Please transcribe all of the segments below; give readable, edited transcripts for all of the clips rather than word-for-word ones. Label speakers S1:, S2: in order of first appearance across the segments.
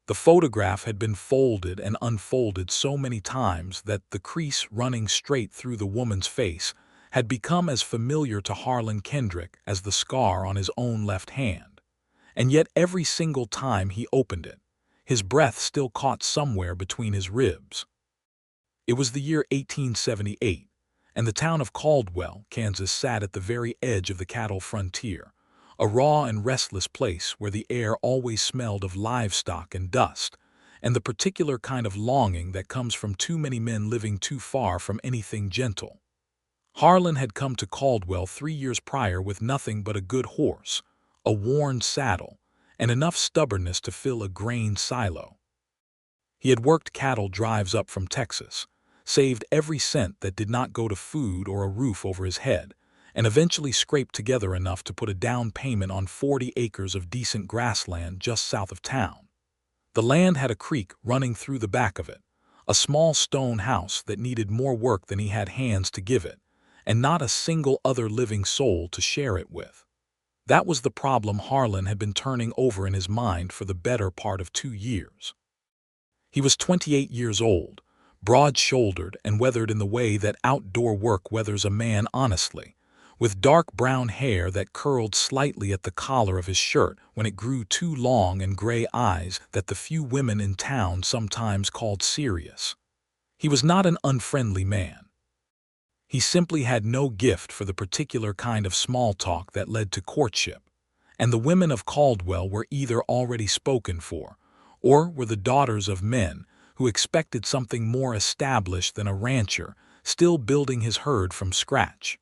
S1: The photograph had been folded and unfolded so many times that the crease running straight through the woman's face had become as familiar to Harlan Kendrick as the scar on his own left hand. And yet every single time he opened it, his breath still caught somewhere between his ribs. It was the year 1878, and the town of Caldwell, Kansas sat at the very edge of the cattle frontier, a raw and restless place where the air always smelled of livestock and dust, and the particular kind of longing that comes from too many men living too far from anything gentle. Harlan had come to Caldwell 3 years prior with nothing but a good horse, a worn saddle, and enough stubbornness to fill a grain silo. He had worked cattle drives up from Texas, saved every cent that did not go to food or a roof over his head, and eventually scraped together enough to put a down payment on 40 acres of decent grassland just south of town. The land had a creek running through the back of it, a small stone house that needed more work than he had hands to give it, and not a single other living soul to share it with. That was the problem Harlan had been turning over in his mind for the better part of 2 years. He was 28 years old, broad-shouldered and weathered in the way that outdoor work weathers a man honestly, with dark brown hair that curled slightly at the collar of his shirt when it grew too long, and gray eyes that the few women in town sometimes called serious. He was not an unfriendly man. He simply had no gift for the particular kind of small talk that led to courtship, and the women of Caldwell were either already spoken for, or were the daughters of men who expected something more established than a rancher still building his herd from scratch.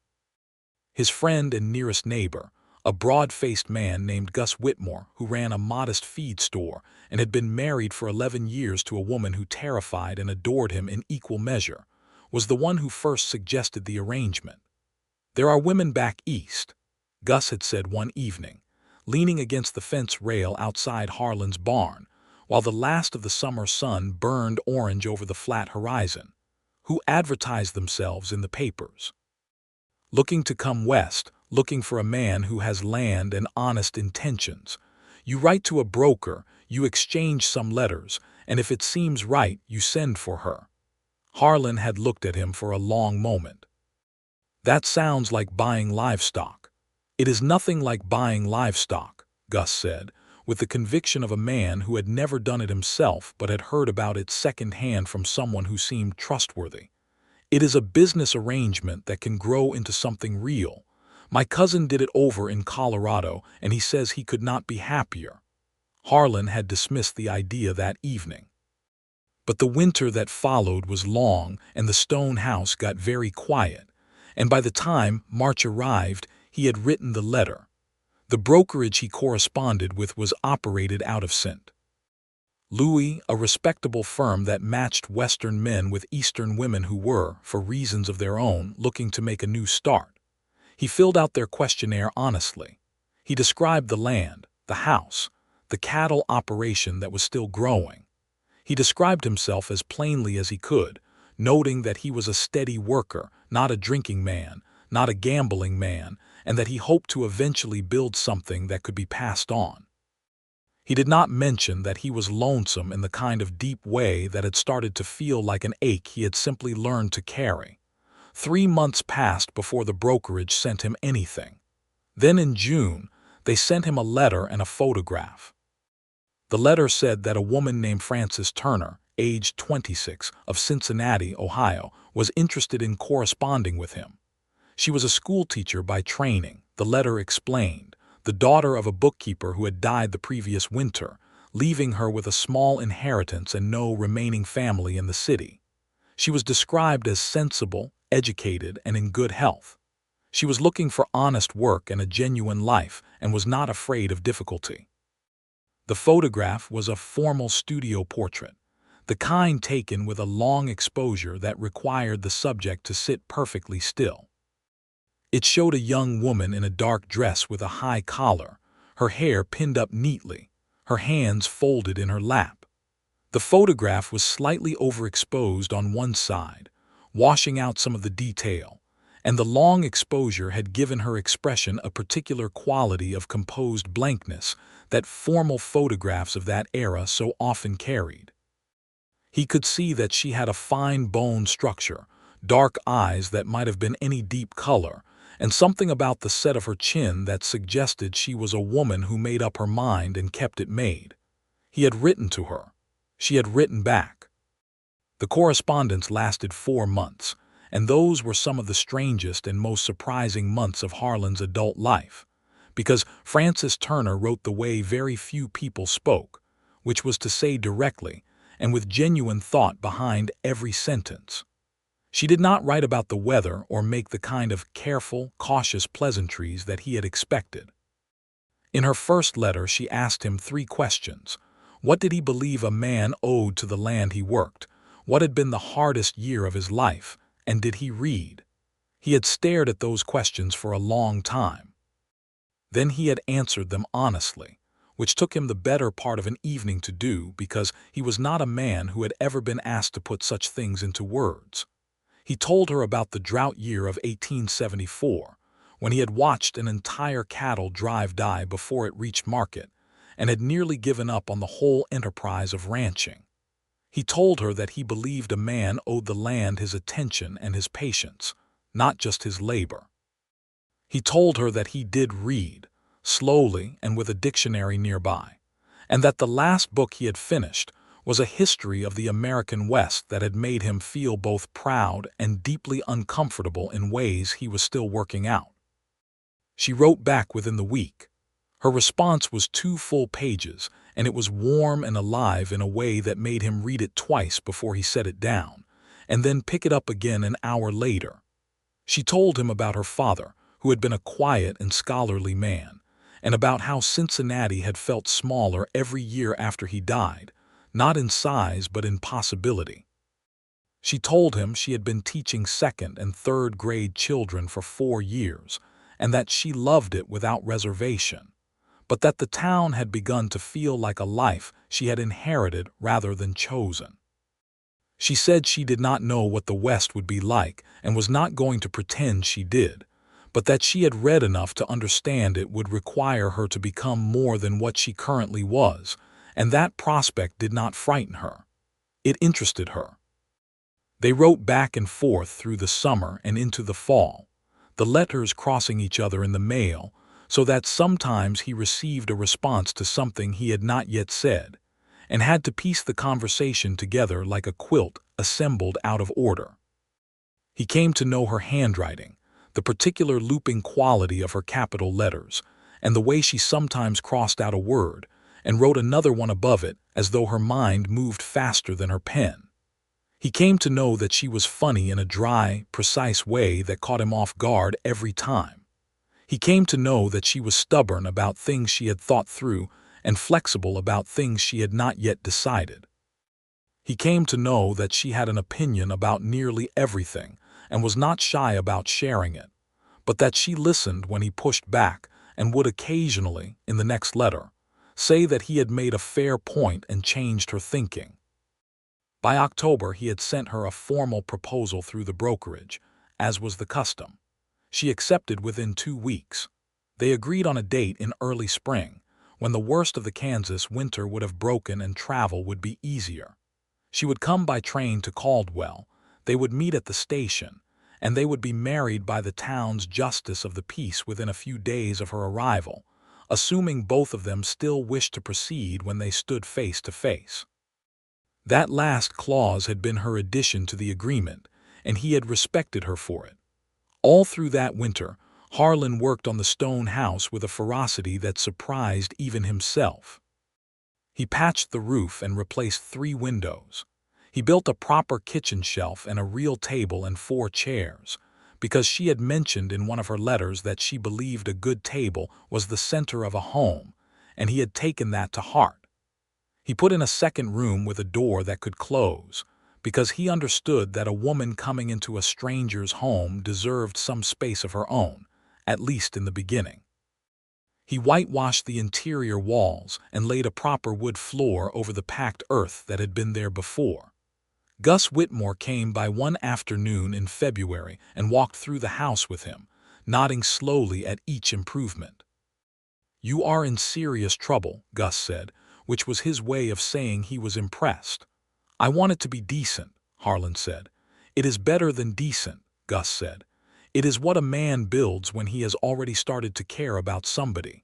S1: His friend and nearest neighbor, a broad-faced man named Gus Whitmore, who ran a modest feed store and had been married for 11 years to a woman who terrified and adored him in equal measure, was the one who first suggested the arrangement. "There are women back east," Gus had said one evening, leaning against the fence rail outside Harlan's barn, while the last of the summer sun burned orange over the flat horizon, "who advertise themselves in the papers. Looking to come west, looking for a man who has land and honest intentions. You write to a broker, you exchange some letters, and if it seems right, you send for her." Harlan had looked at him for a long moment. "That sounds like buying livestock." "It is nothing like buying livestock," Gus said, with the conviction of a man who had never done it himself but had heard about it second-hand from someone who seemed trustworthy. "It is a business arrangement that can grow into something real. My cousin did it over in Colorado, and he says he could not be happier." Harlan had dismissed the idea that evening. But the winter that followed was long, and the stone house got very quiet, and by the time March arrived, he had written the letter. The brokerage he corresponded with was operated out of St. Louis, a respectable firm that matched Western men with Eastern women who were, for reasons of their own, looking to make a new start. He filled out their questionnaire honestly. He described the land, the house, the cattle operation that was still growing. He described himself as plainly as he could, noting that he was a steady worker, not a drinking man, not a gambling man, and that he hoped to eventually build something that could be passed on. He did not mention that he was lonesome in the kind of deep way that had started to feel like an ache he had simply learned to carry. 3 months passed before the brokerage sent him anything. Then in June, they sent him a letter and a photograph. The letter said that a woman named Frances Turner, aged 26, of Cincinnati, Ohio, was interested in corresponding with him. She was a schoolteacher by training, the letter explained, the daughter of a bookkeeper who had died the previous winter, leaving her with a small inheritance and no remaining family in the city. She was described as sensible, educated, and in good health. She was looking for honest work and a genuine life, and was not afraid of difficulty. The photograph was a formal studio portrait, the kind taken with a long exposure that required the subject to sit perfectly still. It showed a young woman in a dark dress with a high collar, her hair pinned up neatly, her hands folded in her lap. The photograph was slightly overexposed on one side, washing out some of the detail, and the long exposure had given her expression a particular quality of composed blankness that formal photographs of that era so often carried. He could see that she had a fine bone structure, dark eyes that might have been any deep color, and something about the set of her chin that suggested she was a woman who made up her mind and kept it made. He had written to her. She had written back. The correspondence lasted 4 months, and those were some of the strangest and most surprising months of Harlan's adult life, because Frances Turner wrote the way very few people spoke, which was to say directly, and with genuine thought behind every sentence. She did not write about the weather or make the kind of careful, cautious pleasantries that he had expected. In her first letter, she asked him 3 questions. What did he believe a man owed to the land he worked? What had been the hardest year of his life? And did he read? He had stared at those questions for a long time. Then he had answered them honestly, which took him the better part of an evening to do because he was not a man who had ever been asked to put such things into words. He told her about the drought year of 1874, when he had watched an entire cattle drive die before it reached market, and had nearly given up on the whole enterprise of ranching. He told her that he believed a man owed the land his attention and his patience, not just his labor. He told her that he did read, slowly and with a dictionary nearby, and that the last book he had finished was a history of the American West that had made him feel both proud and deeply uncomfortable in ways he was still working out. She wrote back within the week. Her response was 2 full pages, and it was warm and alive in a way that made him read it twice before he set it down, and then pick it up again an hour later. She told him about her father, who had been a quiet and scholarly man, and about how Cincinnati had felt smaller every year after he died, not in size but in possibility. She told him she had been teaching 2nd and 3rd grade children for 4 years, and that she loved it without reservation, but that the town had begun to feel like a life she had inherited rather than chosen. She said she did not know what the West would be like and was not going to pretend she did, but that she had read enough to understand it would require her to become more than what she currently was, and that prospect did not frighten her. It interested her. They wrote back and forth through the summer and into the fall, the letters crossing each other in the mail, so that sometimes he received a response to something he had not yet said, and had to piece the conversation together like a quilt assembled out of order. He came to know her handwriting, the particular looping quality of her capital letters, and the way she sometimes crossed out a word and wrote another one above it as though her mind moved faster than her pen. He came to know that she was funny in a dry, precise way that caught him off guard every time. He came to know that she was stubborn about things she had thought through and flexible about things she had not yet decided. He came to know that she had an opinion about nearly everything and was not shy about sharing it, but that she listened when he pushed back and would occasionally, in the next letter, say that he had made a fair point and changed her thinking. By October, he had sent her a formal proposal through the brokerage, as was the custom. She accepted within 2 weeks. They agreed on a date in early spring, when the worst of the Kansas winter would have broken and travel would be easier. She would come by train to Caldwell, they would meet at the station, and they would be married by the town's justice of the peace within a few days of her arrival, assuming both of them still wished to proceed when they stood face to face. That last clause had been her addition to the agreement, and he had respected her for it. All through that winter, Harlan worked on the stone house with a ferocity that surprised even himself. He patched the roof and replaced 3 windows. He built a proper kitchen shelf and a real table and 4 chairs, because she had mentioned in one of her letters that she believed a good table was the center of a home, and he had taken that to heart. He put in a 2nd room with a door that could close, because he understood that a woman coming into a stranger's home deserved some space of her own, at least in the beginning. He whitewashed the interior walls and laid a proper wood floor over the packed earth that had been there before. Gus Whitmore came by one afternoon in February and walked through the house with him, nodding slowly at each improvement. "You are in serious trouble," Gus said, which was his way of saying he was impressed. "I want it to be decent," Harlan said. "It is better than decent," Gus said. "It is what a man builds when he has already started to care about somebody."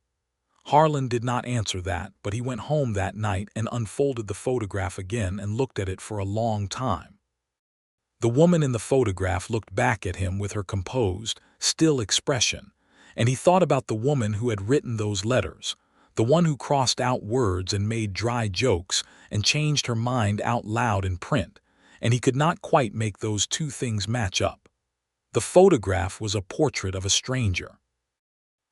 S1: Harlan did not answer that, but he went home that night and unfolded the photograph again and looked at it for a long time. The woman in the photograph looked back at him with her composed, still expression, and he thought about the woman who had written those letters, the one who crossed out words and made dry jokes and changed her mind out loud in print, and he could not quite make those two things match up. The photograph was a portrait of a stranger.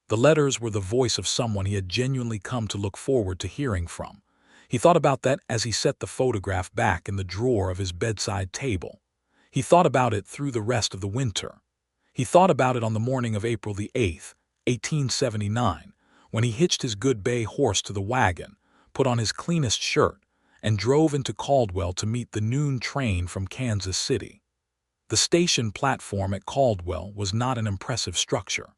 S1: The letters were the voice of someone he had genuinely come to look forward to hearing from. He thought about that as he set the photograph back in the drawer of his bedside table. He thought about it through the rest of the winter. He thought about it on the morning of April the 8th, 1879, when he hitched his good bay horse to the wagon, put on his cleanest shirt, and drove into Caldwell to meet the noon train from Kansas City. The station platform at Caldwell was not an impressive structure.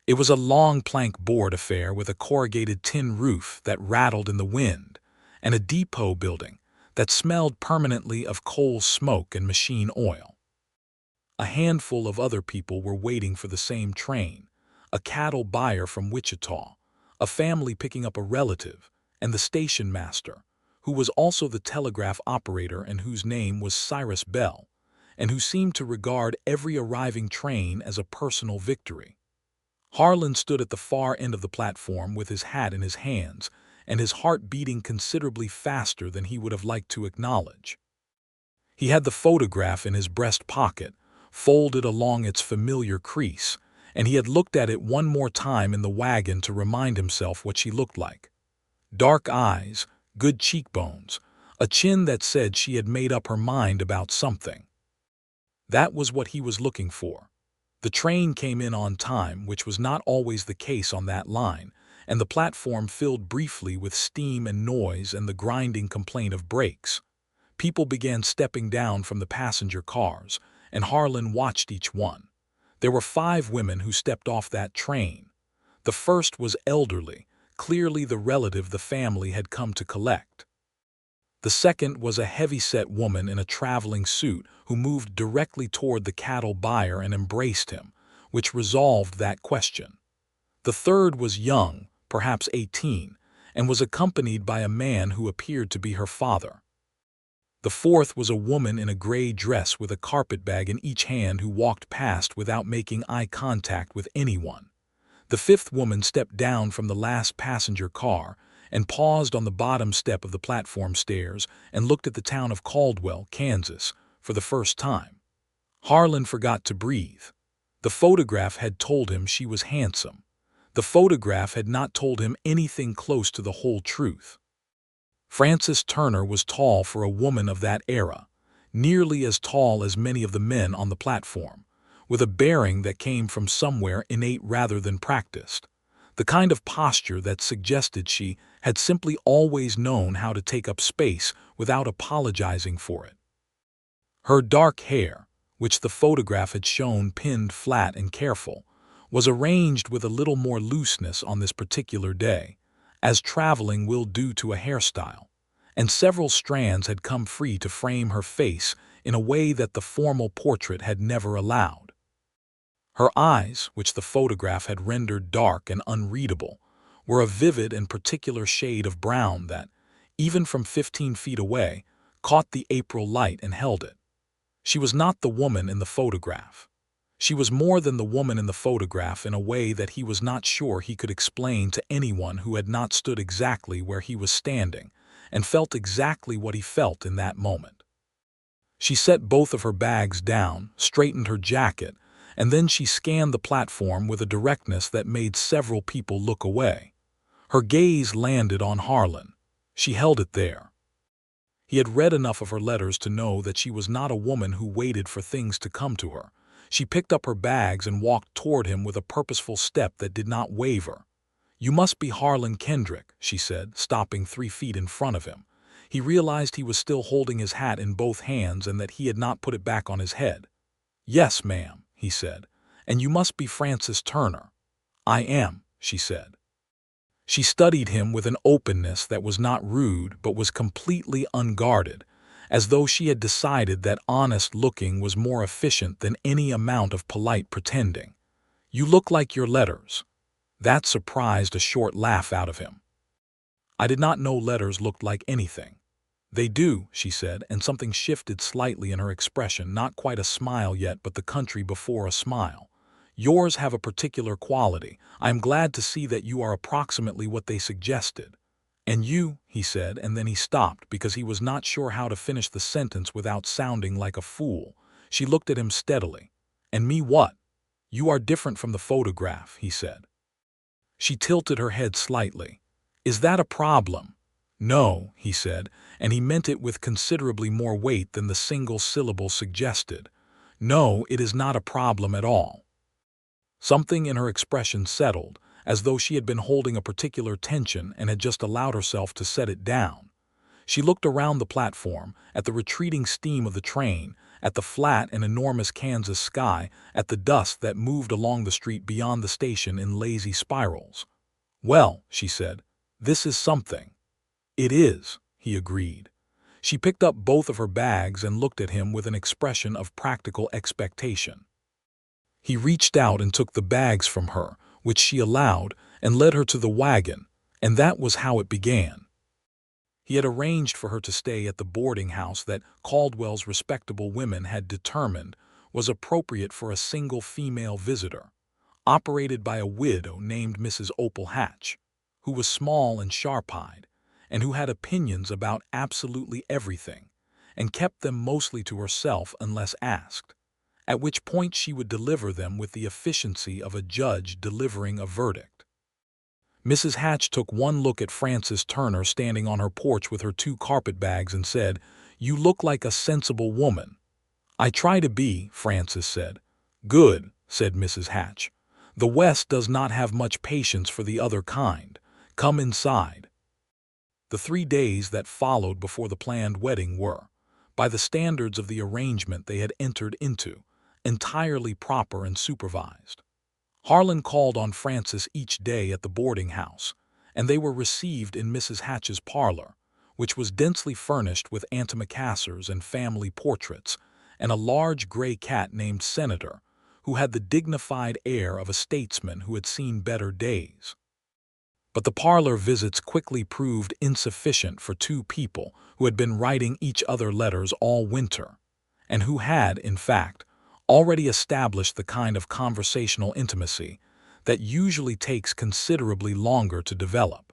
S1: It was a long plank board affair with a corrugated tin roof that rattled in the wind, and a depot building that smelled permanently of coal smoke and machine oil. A handful of other people were waiting for the same train, a cattle buyer from Wichita, a family picking up a relative, and the station master, who was also the telegraph operator and whose name was Cyrus Bell, and who seemed to regard every arriving train as a personal victory. Harlan stood at the far end of the platform with his hat in his hands and his heart beating considerably faster than he would have liked to acknowledge. He had the photograph in his breast pocket, folded along its familiar crease, and he had looked at it one more time in the wagon to remind himself what she looked like. Dark eyes, good cheekbones, a chin that said she had made up her mind about something. That was what he was looking for. The train came in on time, which was not always the case on that line, and the platform filled briefly with steam and noise and the grinding complaint of brakes. People began stepping down from the passenger cars, and Harlan watched each one. There were 5 women who stepped off that train. The first was elderly, clearly the relative the family had come to collect. The second was a heavy-set woman in a traveling suit who moved directly toward the cattle buyer and embraced him, which resolved that question. The third was young, perhaps 18, and was accompanied by a man who appeared to be her father. The fourth was a woman in a gray dress with a carpetbag in each hand who walked past without making eye contact with anyone. The fifth woman stepped down from the last passenger car and paused on the bottom step of the platform stairs and looked at the town of Caldwell, Kansas, for the first time. Harlan forgot to breathe. The photograph had told him she was handsome. The photograph had not told him anything close to the whole truth. Frances Turner was tall for a woman of that era, nearly as tall as many of the men on the platform, with a bearing that came from somewhere innate rather than practiced, the kind of posture that suggested she had simply always known how to take up space without apologizing for it. Her dark hair, which the photograph had shown pinned flat and careful, was arranged with a little more looseness on this particular day, as traveling will do to a hairstyle, and several strands had come free to frame her face in a way that the formal portrait had never allowed. Her eyes, which the photograph had rendered dark and unreadable, were a vivid and particular shade of brown that, even from 15 feet away, caught the April light and held it. She was not the woman in the photograph. She was more than the woman in the photograph in a way that he was not sure he could explain to anyone who had not stood exactly where he was standing and felt exactly what he felt in that moment. She set both of her bags down, straightened her jacket, and then she scanned the platform with a directness that made several people look away. Her gaze landed on Harlan. She held it there. He had read enough of her letters to know that she was not a woman who waited for things to come to her. She picked up her bags and walked toward him with a purposeful step that did not waver. "You must be Harlan Kendrick," she said, stopping 3 feet in front of him. He realized he was still holding his hat in both hands and that he had not put it back on his head. "Yes, ma'am," he said, "and you must be Francis Turner." "I am," she said. She studied him with an openness that was not rude but was completely unguarded, as though she had decided that honest looking was more efficient than any amount of polite pretending. "You look like your letters." That surprised a short laugh out of him. "I did not know letters looked like anything." "They do," she said, and something shifted slightly in her expression, not quite a smile yet, but the country before a smile. "Yours have a particular quality. I am glad to see that you are approximately what they suggested." "And you," he said, and then he stopped because he was not sure how to finish the sentence without sounding like a fool. She looked at him steadily. "And me what?" "You are different from the photograph," he said. She tilted her head slightly. "Is that a problem?" "No," he said, and he meant it with considerably more weight than the single syllable suggested. "No, it is not a problem at all." Something in her expression settled, as though she had been holding a particular tension and had just allowed herself to set it down. She looked around the platform, at the retreating steam of the train, at the flat and enormous Kansas sky, at the dust that moved along the street beyond the station in lazy spirals. "Well," she said, "this is something." "It is," he agreed. She picked up both of her bags and looked at him with an expression of practical expectation. He reached out and took the bags from her, which she allowed, and led her to the wagon, and that was how it began. He had arranged for her to stay at the boarding house that Caldwell's respectable women had determined was appropriate for a single female visitor, operated by a widow named Mrs. Opal Hatch, who was small and sharp-eyed, and who had opinions about absolutely everything, and kept them mostly to herself unless asked, at which point she would deliver them with the efficiency of a judge delivering a verdict. Mrs. Hatch took one look at Frances Turner standing on her porch with her 2 carpetbags and said, "You look like a sensible woman." "I try to be," Frances said. "Good," said Mrs. Hatch. "The West does not have much patience for the other kind. Come inside." The 3 days that followed before the planned wedding were, by the standards of the arrangement they had entered into, entirely proper and supervised. Harlan called on Frances each day at the boarding house, and they were received in Mrs. Hatch's parlor, which was densely furnished with antimacassars and family portraits, and a large gray cat named Senator, who had the dignified air of a statesman who had seen better days. But the parlor visits quickly proved insufficient for 2 people who had been writing each other letters all winter, and who had, in fact, already established the kind of conversational intimacy that usually takes considerably longer to develop.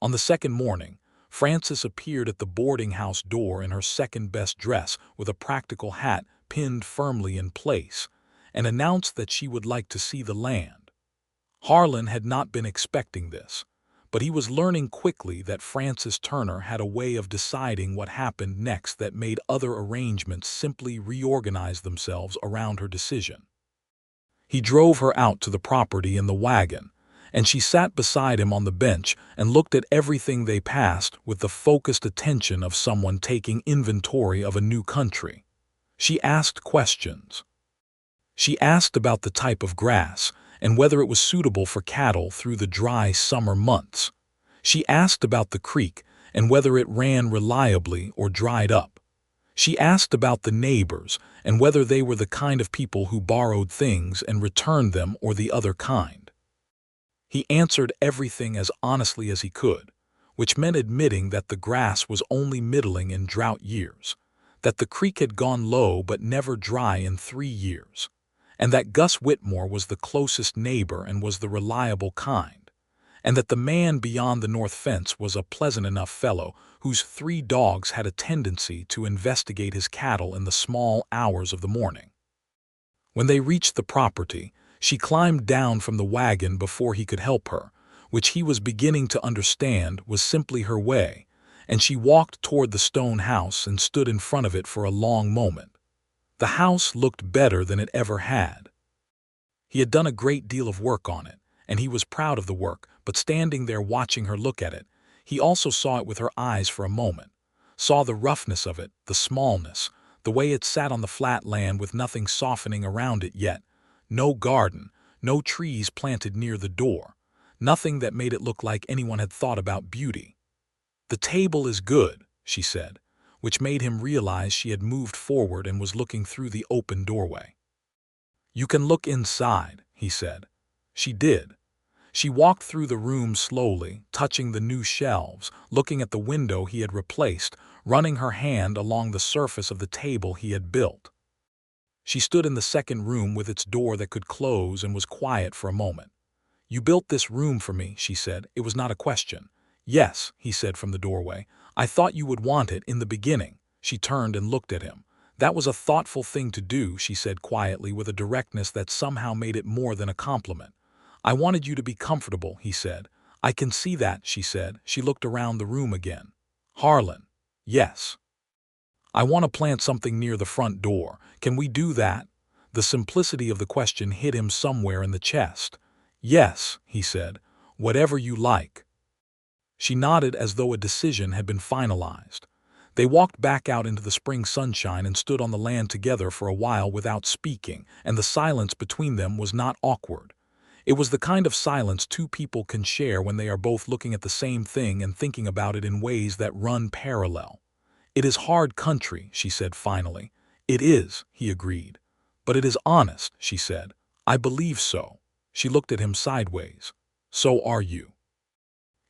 S1: On the second morning, Frances appeared at the boarding house door in her second-best dress with a practical hat pinned firmly in place, and announced that she would like to see the land. Harlan had not been expecting this, but he was learning quickly that Frances Turner had a way of deciding what happened next that made other arrangements simply reorganize themselves around her decision. He drove her out to the property in the wagon, and she sat beside him on the bench and looked at everything they passed with the focused attention of someone taking inventory of a new country. She asked questions. She asked about the type of grass and whether it was suitable for cattle through the dry summer months. She asked about the creek and whether it ran reliably or dried up. She asked about the neighbors and whether they were the kind of people who borrowed things and returned them or the other kind. He answered everything as honestly as he could, which meant admitting that the grass was only middling in drought years, that the creek had gone low but never dry in 3 years, and that Gus Whitmore was the closest neighbor and was the reliable kind, and that the man beyond the north fence was a pleasant enough fellow whose 3 dogs had a tendency to investigate his cattle in the small hours of the morning. When they reached the property, she climbed down from the wagon before he could help her, which he was beginning to understand was simply her way, and she walked toward the stone house and stood in front of it for a long moment. The house looked better than it ever had. He had done a great deal of work on it, and he was proud of the work, but standing there watching her look at it, He also saw it with her eyes for a moment, saw the roughness of it, the smallness, the way it sat on the flat land with nothing softening around it yet, no garden, no trees planted near the door, nothing that made it look like anyone had thought about beauty. "The table is good," she said, which made him realize she had moved forward and was looking through the open doorway. "You can look inside," he said. She did. She walked through the room slowly, touching the new shelves, looking at the window he had replaced, running her hand along the surface of the table he had built. She stood in the second room with its door that could close and was quiet for a moment. "You built this room for me," she said. It was not a question. "Yes," he said from the doorway. "I thought you would want it in the beginning." She turned and looked at him. "That was a thoughtful thing to do," she said quietly with a directness that somehow made it more than a compliment. "I wanted you to be comfortable," he said. "I can see that," she said. She looked around the room again. "Harlan." "Yes." "I want to plant something near the front door. Can we do that?" The simplicity of the question hit him somewhere in the chest. "Yes," he said. "Whatever you like." She nodded as though a decision had been finalized. They walked back out into the spring sunshine and stood on the land together for a while without speaking, and the silence between them was not awkward. It was the kind of silence two people can share when they are both looking at the same thing and thinking about it in ways that run parallel. "It is hard country," she said finally. "It is," he agreed. "But it is honest," she said. "I believe so." She looked at him sideways. "So are you."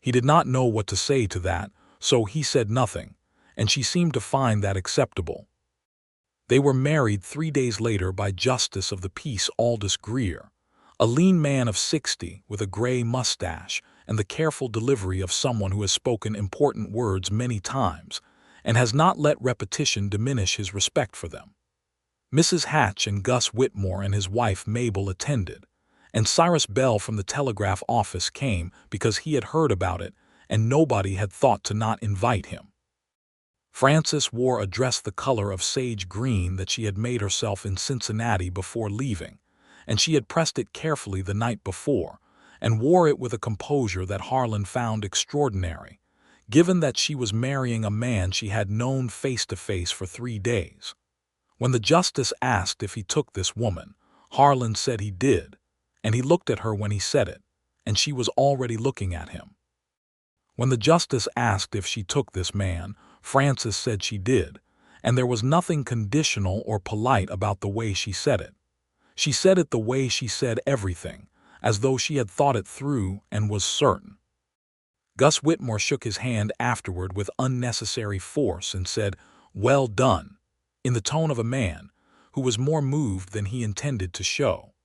S1: He did not know what to say to that, so he said nothing, and she seemed to find that acceptable. They were married 3 days later by Justice of the Peace Aldous Greer, a lean man of 60 with a gray mustache and the careful delivery of someone who has spoken important words many times and has not let repetition diminish his respect for them. Mrs. Hatch and Gus Whitmore and his wife Mabel attended, and Cyrus Bell from the telegraph office came because he had heard about it and nobody had thought to not invite him. Frances wore a dress the color of sage green that she had made herself in Cincinnati before leaving, and she had pressed it carefully the night before and wore it with a composure that Harlan found extraordinary, given that she was marrying a man she had known face to face for 3 days. When the justice asked if he took this woman, Harlan said he did, and he looked at her when he said it, and she was already looking at him. When the justice asked if she took this man, Frances said she did, and there was nothing conditional or polite about the way she said it. She said it the way she said everything, as though she had thought it through and was certain. Gus Whitmore shook his hand afterward with unnecessary force and said, "Well done," in the tone of a man who was more moved than he intended to show.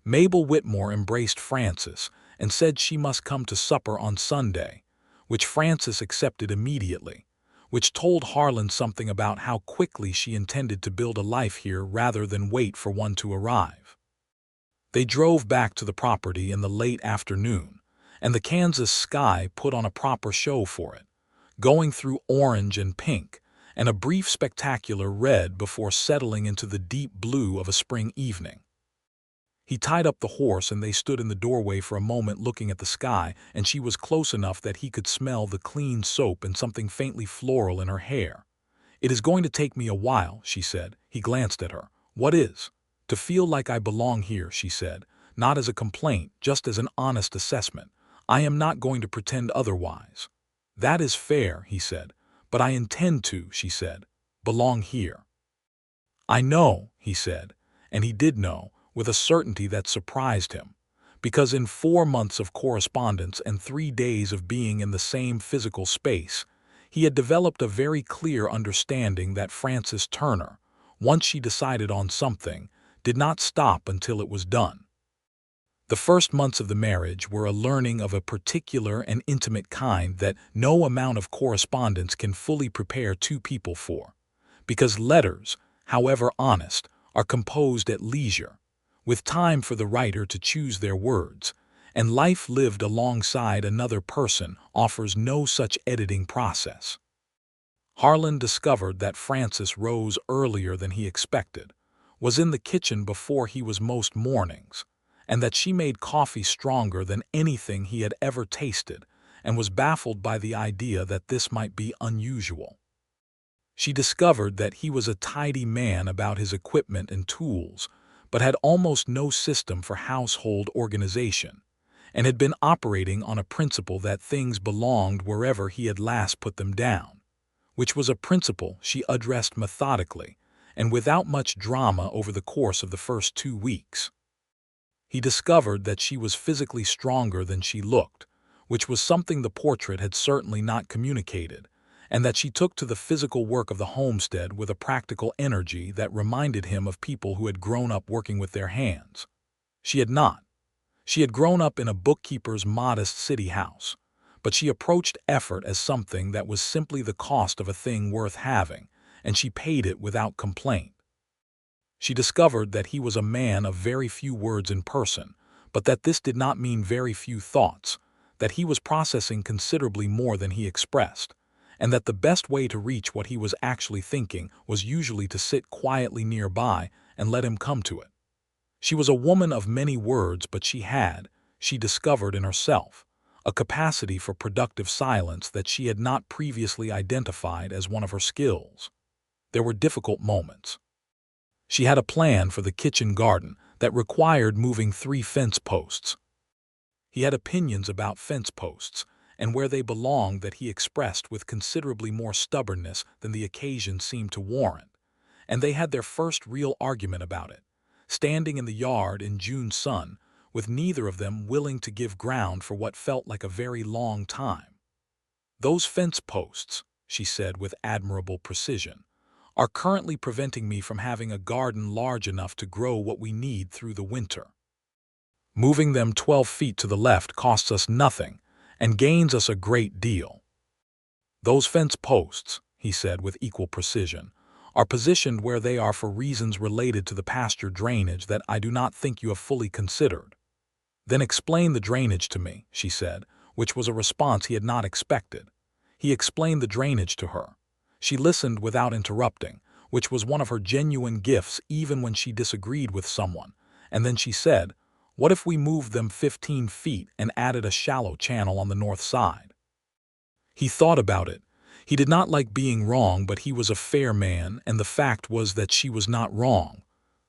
S1: Mabel Whitmore embraced Frances and said she must come to supper on Sunday, which Frances accepted immediately, which told Harlan something about how quickly she intended to build a life here rather than wait for one to arrive. They drove back to the property in the late afternoon, and the Kansas sky put on a proper show for it, going through orange and pink and a brief spectacular red before settling into the deep blue of a spring evening. He tied up the horse and they stood in the doorway for a moment looking at the sky, and she was close enough that he could smell the clean soap and something faintly floral in her hair. "It is going to take me a while," she said. He glanced at her. "What is?" "To feel like I belong here," she said, "not as a complaint, just as an honest assessment. I am not going to pretend otherwise." "That is fair," he said. "But I intend to," she said, "belong here." "I know," he said, and he did know, with a certainty that surprised him, because in 4 months of correspondence and 3 days of being in the same physical space, he had developed a very clear understanding that Frances Turner, once she decided on something, did not stop until it was done. The first months of the marriage were a learning of a particular and intimate kind that no amount of correspondence can fully prepare two people for, because letters, however honest, are composed at leisure, with time for the writer to choose their words, and life lived alongside another person offers no such editing process. Harlan discovered that Frances rose earlier than he expected, was in the kitchen before he was most mornings, and that she made coffee stronger than anything he had ever tasted, and was baffled by the idea that this might be unusual. She discovered that he was a tidy man about his equipment and tools, but had almost no system for household organization, and had been operating on a principle that things belonged wherever he had last put them down, which was a principle she addressed methodically and without much drama over the course of the first 2 weeks. He discovered that she was physically stronger than she looked, which was something the portrait had certainly not communicated, and that she took to the physical work of the homestead with a practical energy that reminded him of people who had grown up working with their hands. She had not. She had grown up in a bookkeeper's modest city house, but she approached effort as something that was simply the cost of a thing worth having, and she paid it without complaint. She discovered that he was a man of very few words in person, but that this did not mean very few thoughts, that he was processing considerably more than he expressed, and that the best way to reach what he was actually thinking was usually to sit quietly nearby and let him come to it. She was a woman of many words, but she discovered in herself, a capacity for productive silence that she had not previously identified as one of her skills. There were difficult moments. She had a plan for the kitchen garden that required moving 3 fence posts. He had opinions about fence posts and where they belonged that he expressed with considerably more stubbornness than the occasion seemed to warrant, and they had their first real argument about it, standing in the yard in June sun, with neither of them willing to give ground for what felt like a very long time. "Those fence posts," she said with admirable precision, "are currently preventing me from having a garden large enough to grow what we need through the winter. Moving them 12 feet to the left costs us nothing and gains us a great deal. Those fence posts," he said with equal precision, "are positioned where they are for reasons related to the pasture drainage that I do not think you have fully considered." "Then explain the drainage to me," she said, which was a response he had not expected. He explained the drainage to her. She listened without interrupting, which was one of her genuine gifts even when she disagreed with someone, and then she said, "What if we moved them 15 feet and added a shallow channel on the north side?" He thought about it. He did not like being wrong, but he was a fair man, and the fact was that she was not wrong.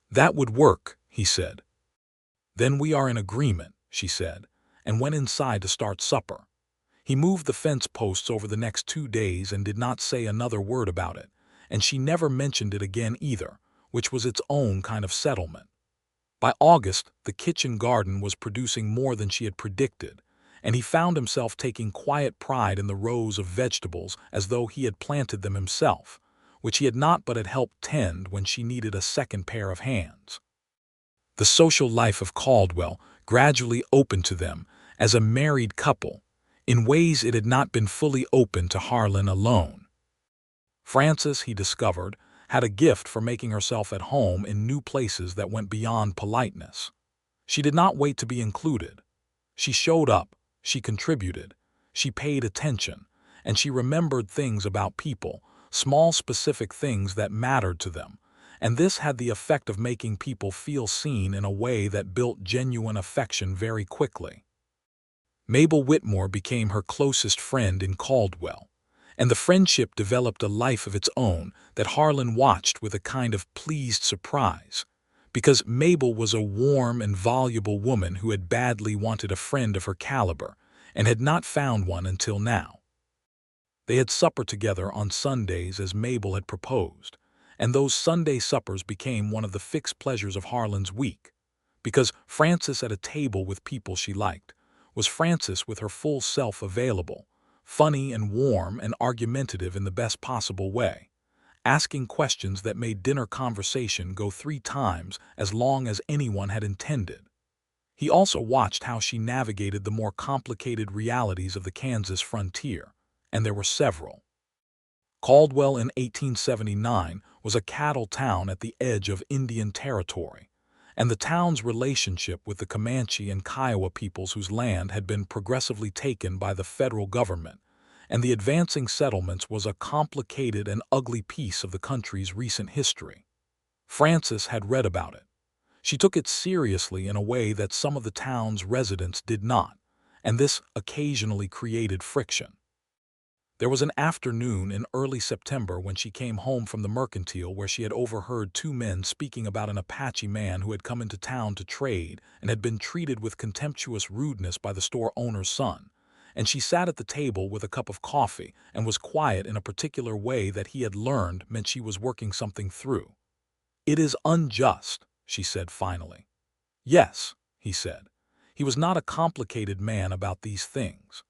S1: "That would work," he said. "Then we are in agreement," she said, and went inside to start supper. He moved the fence posts over the next 2 days and did not say another word about it, and she never mentioned it again either, which was its own kind of settlement. By August, the kitchen garden was producing more than she had predicted, and he found himself taking quiet pride in the rows of vegetables as though he had planted them himself, which he had not but had helped tend when she needed a second pair of hands. The social life of Caldwell gradually opened to them as a married couple, in ways it had not been fully open to Harlan alone. Frances, he discovered, had a gift for making herself at home in new places that went beyond politeness. She did not wait to be included. She showed up, she contributed, she paid attention, and she remembered things about people, small specific things that mattered to them, and this had the effect of making people feel seen in a way that built genuine affection very quickly. Mabel Whitmore became her closest friend in Caldwell, and the friendship developed a life of its own that Harlan watched with a kind of pleased surprise, because Mabel was a warm and voluble woman who had badly wanted a friend of her caliber and had not found one until now. They had supper together on Sundays as Mabel had proposed, and those Sunday suppers became one of the fixed pleasures of Harlan's week, because Frances at a table with people she liked was Frances with her full self available, funny and warm and argumentative in the best possible way, asking questions that made dinner conversation go 3 times as long as anyone had intended. He also watched how she navigated the more complicated realities of the Kansas frontier, and there were several. Caldwell in 1879 was a cattle town at the edge of Indian Territory, and the town's relationship with the Comanche and Kiowa peoples whose land had been progressively taken by the federal government, and the advancing settlements was a complicated and ugly piece of the country's recent history. Frances had read about it. She took it seriously in a way that some of the town's residents did not, and this occasionally created friction. There was an afternoon in early September when she came home from the mercantile where she had overheard two men speaking about an Apache man who had come into town to trade and had been treated with contemptuous rudeness by the store owner's son. And she sat at the table with a cup of coffee and was quiet in a particular way that he had learned meant she was working something through. "It is unjust," she said finally. "Yes," he said. He was not a complicated man about these things.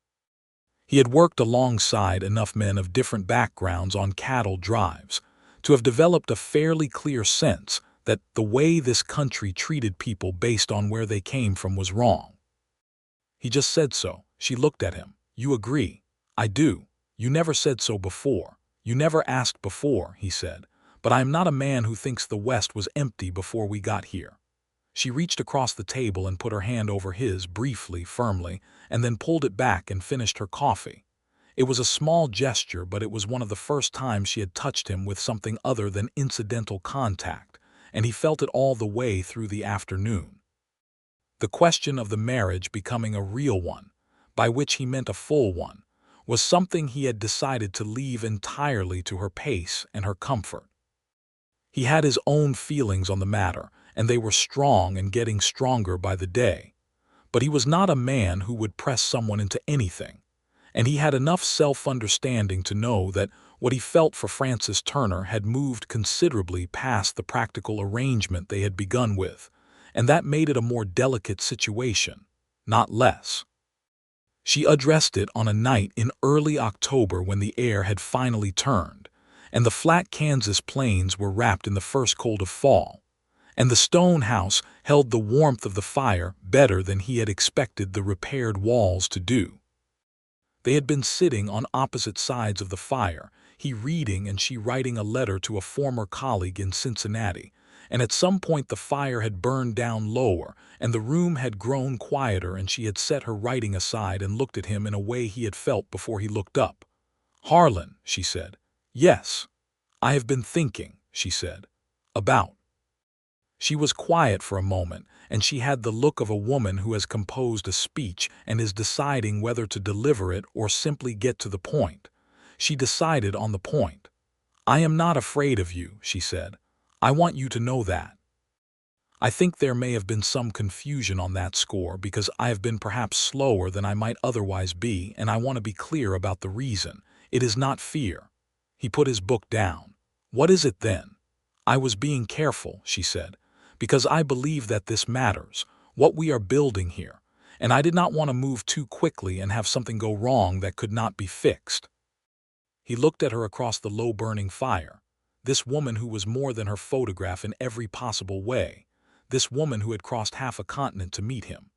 S1: He had worked alongside enough men of different backgrounds on cattle drives to have developed a fairly clear sense that the way this country treated people based on where they came from was wrong. He just said so. She looked at him. "You agree?" "I do. You never said so before. You never asked before," he said. "But I am not a man who thinks the West was empty before we got here." She reached across the table and put her hand over his briefly, firmly, and then pulled it back and finished her coffee. It was a small gesture, but it was one of the first times she had touched him with something other than incidental contact, and he felt it all the way through the afternoon. The question of the marriage becoming a real one, by which he meant a full one, was something he had decided to leave entirely to her pace and her comfort. He had his own feelings on the matter, and they were strong and getting stronger by the day. But he was not a man who would press someone into anything, and he had enough self-understanding to know that what he felt for Frances Turner had moved considerably past the practical arrangement they had begun with, and that made it a more delicate situation, not less. She addressed it on a night in early October when the air had finally turned, and the flat Kansas plains were wrapped in the first cold of fall, and the stone house held the warmth of the fire better than he had expected the repaired walls to do. They had been sitting on opposite sides of the fire, he reading and she writing a letter to a former colleague in Cincinnati, and at some point the fire had burned down lower, and the room had grown quieter, and she had set her writing aside and looked at him in a way he had felt before he looked up. "Harlan," she said. "Yes. I have been thinking," she said. "About." She was quiet for a moment, and she had the look of a woman who has composed a speech and is deciding whether to deliver it or simply get to the point. She decided on the point. "I am not afraid of you," she said. "I want you to know that. I think there may have been some confusion on that score because I have been perhaps slower than I might otherwise be, and I want to be clear about the reason. It is not fear." He put his book down. "What is it then?" "I was being careful," she said, "because I believe that this matters, what we are building here, and I did not want to move too quickly and have something go wrong that could not be fixed." He looked at her across the low-burning fire. This woman who was more than her photograph in every possible way. This woman who had crossed half a continent to meet him.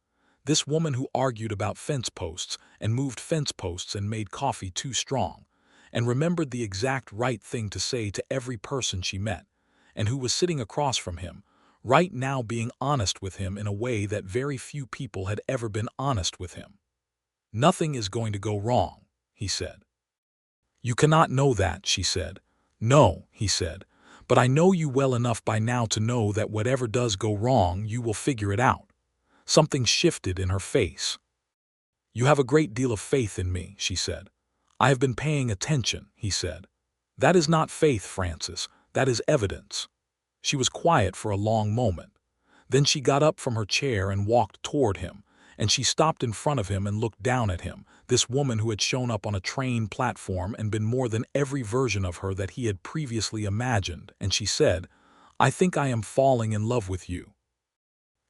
S1: This woman who argued about fence posts and moved fence posts and made coffee too strong, and remembered the exact right thing to say to every person she met, and who was sitting across from him, right now being honest with him in a way that very few people had ever been honest with him. "Nothing is going to go wrong," he said. "You cannot know that," she said. "No," he said, "but I know you well enough by now to know that whatever does go wrong, you will figure it out." Something shifted in her face. "You have a great deal of faith in me," she said. "I have been paying attention," he said. "That is not faith, Frances. That is evidence." She was quiet for a long moment. Then she got up from her chair and walked toward him, and she stopped in front of him and looked down at him, this woman who had shown up on a train platform and been more than every version of her that he had previously imagined, and she said, "I think I am falling in love with you."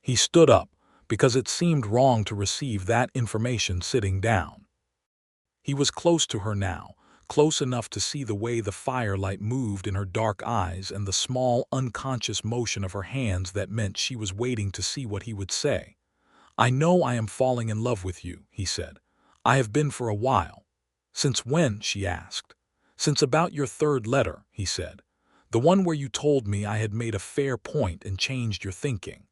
S1: He stood up, because it seemed wrong to receive that information sitting down. He was close to her now, close enough to see the way the firelight moved in her dark eyes and the small, unconscious motion of her hands that meant she was waiting to see what he would say. "I know I am falling in love with you," he said. "I have been for a while." "Since when?" she asked. "Since about your third letter," he said. "The one where you told me I had made a fair point and changed your thinking."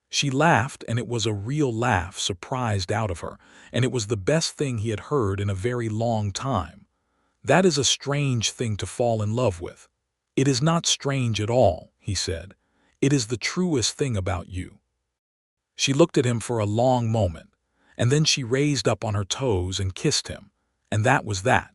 S1: She laughed, and it was a real laugh surprised out of her, and it was the best thing he had heard in a very long time. "That is a strange thing to fall in love with." "It is not strange at all," he said. "It is the truest thing about you." She looked at him for a long moment, and then she raised up on her toes and kissed him, and that was that.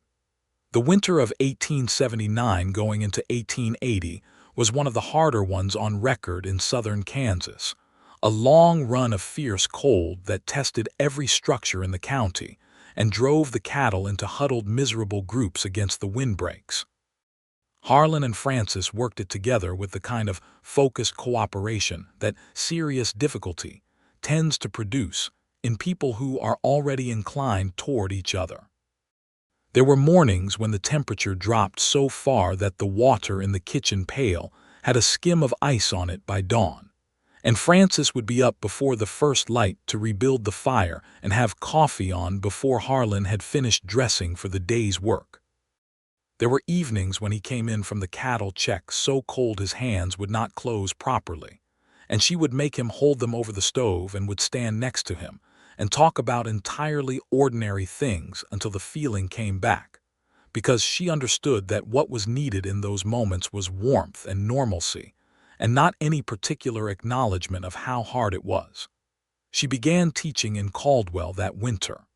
S1: The winter of 1879 going into 1880 was one of the harder ones on record in southern Kansas, a long run of fierce cold that tested every structure in the county and drove the cattle into huddled miserable groups against the windbreaks. Harlan and Frances worked it together with the kind of focused cooperation that serious difficulty tends to produce in people who are already inclined toward each other. There were mornings when the temperature dropped so far that the water in the kitchen pail had a skim of ice on it by dawn, and Frances would be up before the first light to rebuild the fire and have coffee on before Harlan had finished dressing for the day's work. There were evenings when he came in from the cattle check so cold his hands would not close properly, and she would make him hold them over the stove and would stand next to him and talk about entirely ordinary things until the feeling came back, because she understood that what was needed in those moments was warmth and normalcy, and not any particular acknowledgement of how hard it was. She began teaching in Caldwell that winter.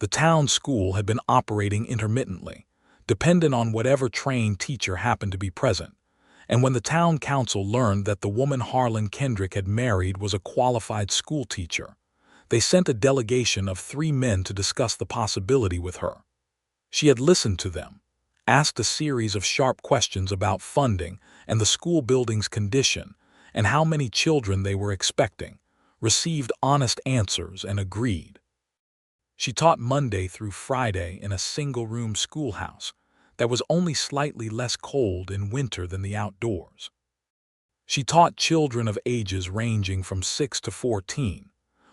S1: The town school had been operating intermittently, dependent on whatever trained teacher happened to be present, and when the town council learned that the woman Harlan Kendrick had married was a qualified school teacher, they sent a delegation of 3 men to discuss the possibility with her. She had listened to them, asked a series of sharp questions about funding and the school building's condition and how many children they were expecting, received honest answers, and agreed. She taught Monday through Friday in a single-room schoolhouse that was only slightly less cold in winter than the outdoors. She taught children of ages ranging from 6 to 14,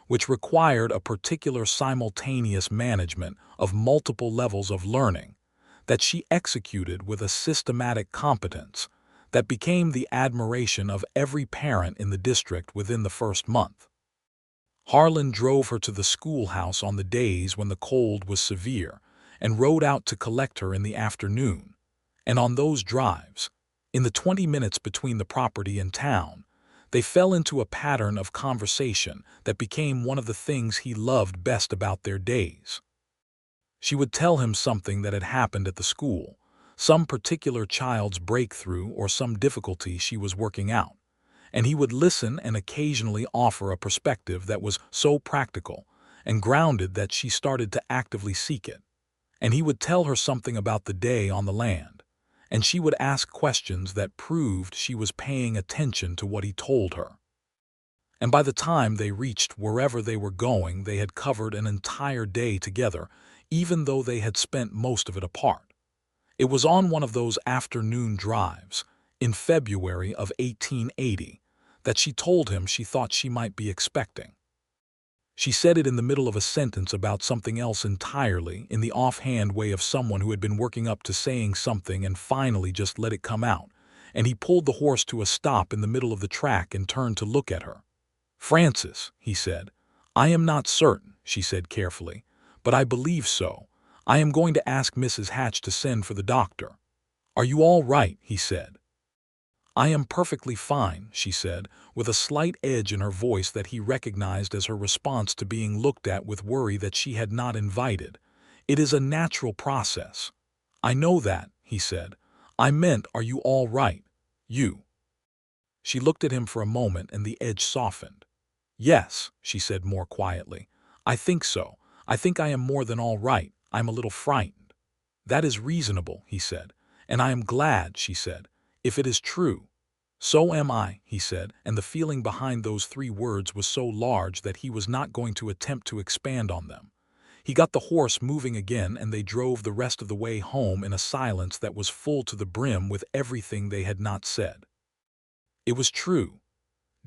S1: which required a particular simultaneous management of multiple levels of learning that she executed with a systematic competence that became the admiration of every parent in the district within the first month. Harlan drove her to the schoolhouse on the days when the cold was severe and rode out to collect her in the afternoon, and on those drives, in the 20 minutes between the property and town, they fell into a pattern of conversation that became one of the things he loved best about their days. She would tell him something that had happened at the school, some particular child's breakthrough or some difficulty she was working out, and he would listen and occasionally offer a perspective that was so practical and grounded that she started to actively seek it. And he would tell her something about the day on the land, and she would ask questions that proved she was paying attention to what he told her. And by the time they reached wherever they were going, they had covered an entire day together, even though they had spent most of it apart. It was on one of those afternoon drives, in February of 1880, that she told him she thought she might be expecting. She said it in the middle of a sentence about something else entirely, in the offhand way of someone who had been working up to saying something and finally just let it come out, and he pulled the horse to a stop in the middle of the track and turned to look at her. "Frances," he said. "I am not certain," she said carefully, "but I believe so. I am going to ask Mrs. Hatch to send for the doctor." "Are you all right?" he said. "I am perfectly fine," she said, with a slight edge in her voice that he recognized as her response to being looked at with worry that she had not invited. "It is a natural process." "I know that," he said. "I meant, are you all right? You?" She looked at him for a moment and the edge softened. "Yes," she said more quietly. "I think so. I think I am more than all right. I am a little frightened." "That is reasonable," he said. "And I am glad," she said, "if it is true." "So am I," he said, and the feeling behind those 3 words was so large that he was not going to attempt to expand on them. He got the horse moving again, and they drove the rest of the way home in a silence that was full to the brim with everything they had not said. It was true.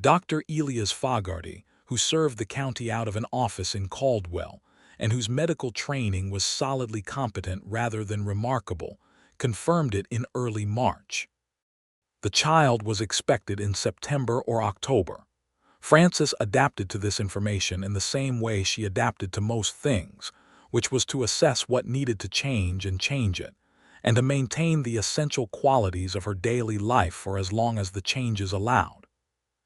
S1: Dr. Elias Fogarty, who served the county out of an office in Caldwell, and whose medical training was solidly competent rather than remarkable, confirmed it in early March. The child was expected in September or October. Frances adapted to this information in the same way she adapted to most things, which was to assess what needed to change and change it, and to maintain the essential qualities of her daily life for as long as the changes allowed.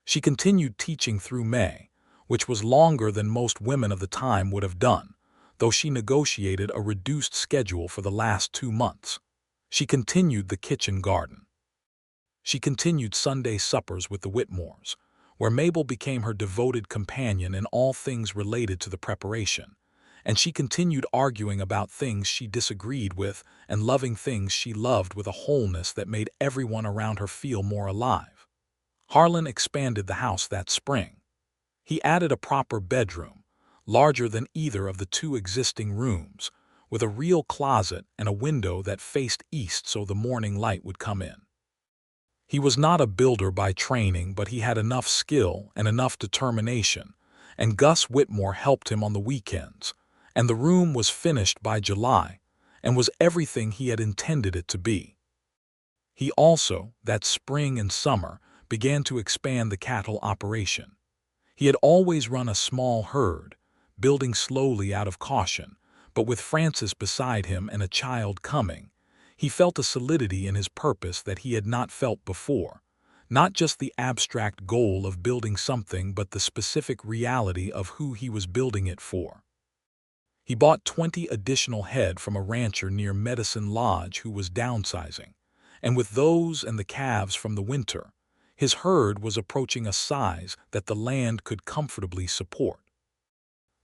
S1: She continued teaching through May, which was longer than most women of the time would have done, though she negotiated a reduced schedule for the last 2 months. She continued the kitchen garden. She continued Sunday suppers with the Whitmores, where Mabel became her devoted companion in all things related to the preparation, and she continued arguing about things she disagreed with and loving things she loved with a wholeness that made everyone around her feel more alive. Harlan expanded the house that spring. He added a proper bedroom, larger than either of the two existing rooms, with a real closet and a window that faced east so the morning light would come in. He was not a builder by training, but he had enough skill and enough determination, and Gus Whitmore helped him on the weekends, and the room was finished by July and was everything he had intended it to be. He also, that spring and summer, began to expand the cattle operation. He had always run a small herd, building slowly out of caution, but with Frances beside him and a child coming, he felt a solidity in his purpose that he had not felt before, not just the abstract goal of building something but the specific reality of who he was building it for. He bought 20 additional head from a rancher near Medicine Lodge who was downsizing, and with those and the calves from the winter, his herd was approaching a size that the land could comfortably support.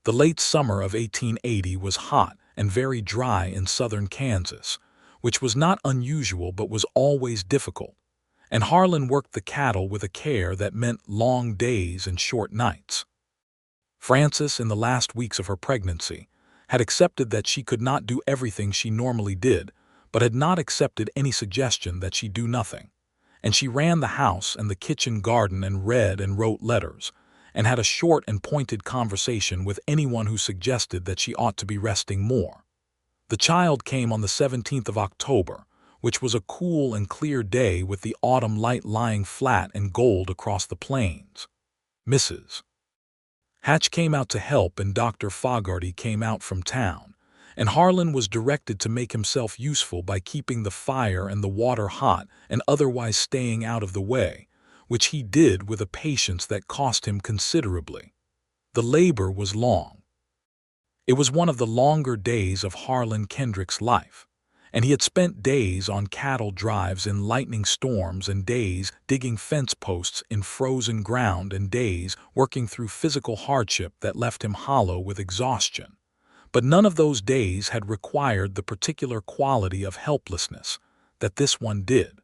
S1: The late summer of 1880 was hot and very dry in southern Kansas, which was not unusual but was always difficult, and Harlan worked the cattle with a care that meant long days and short nights. Frances, in the last weeks of her pregnancy, had accepted that she could not do everything she normally did, but had not accepted any suggestion that she do nothing, and she ran the house and the kitchen garden and read and wrote letters, and had a short and pointed conversation with anyone who suggested that she ought to be resting more. The child came on the 17th of October, which was a cool and clear day with the autumn light lying flat and gold across the plains. Mrs. Hatch came out to help and Dr. Fogarty came out from town, and Harlan was directed to make himself useful by keeping the fire and the water hot and otherwise staying out of the way, which he did with a patience that cost him considerably. The labor was long. It was one of the longer days of Harlan Kendrick's life, and he had spent days on cattle drives in lightning storms and days digging fence posts in frozen ground and days working through physical hardship that left him hollow with exhaustion. But none of those days had required the particular quality of helplessness that this one did.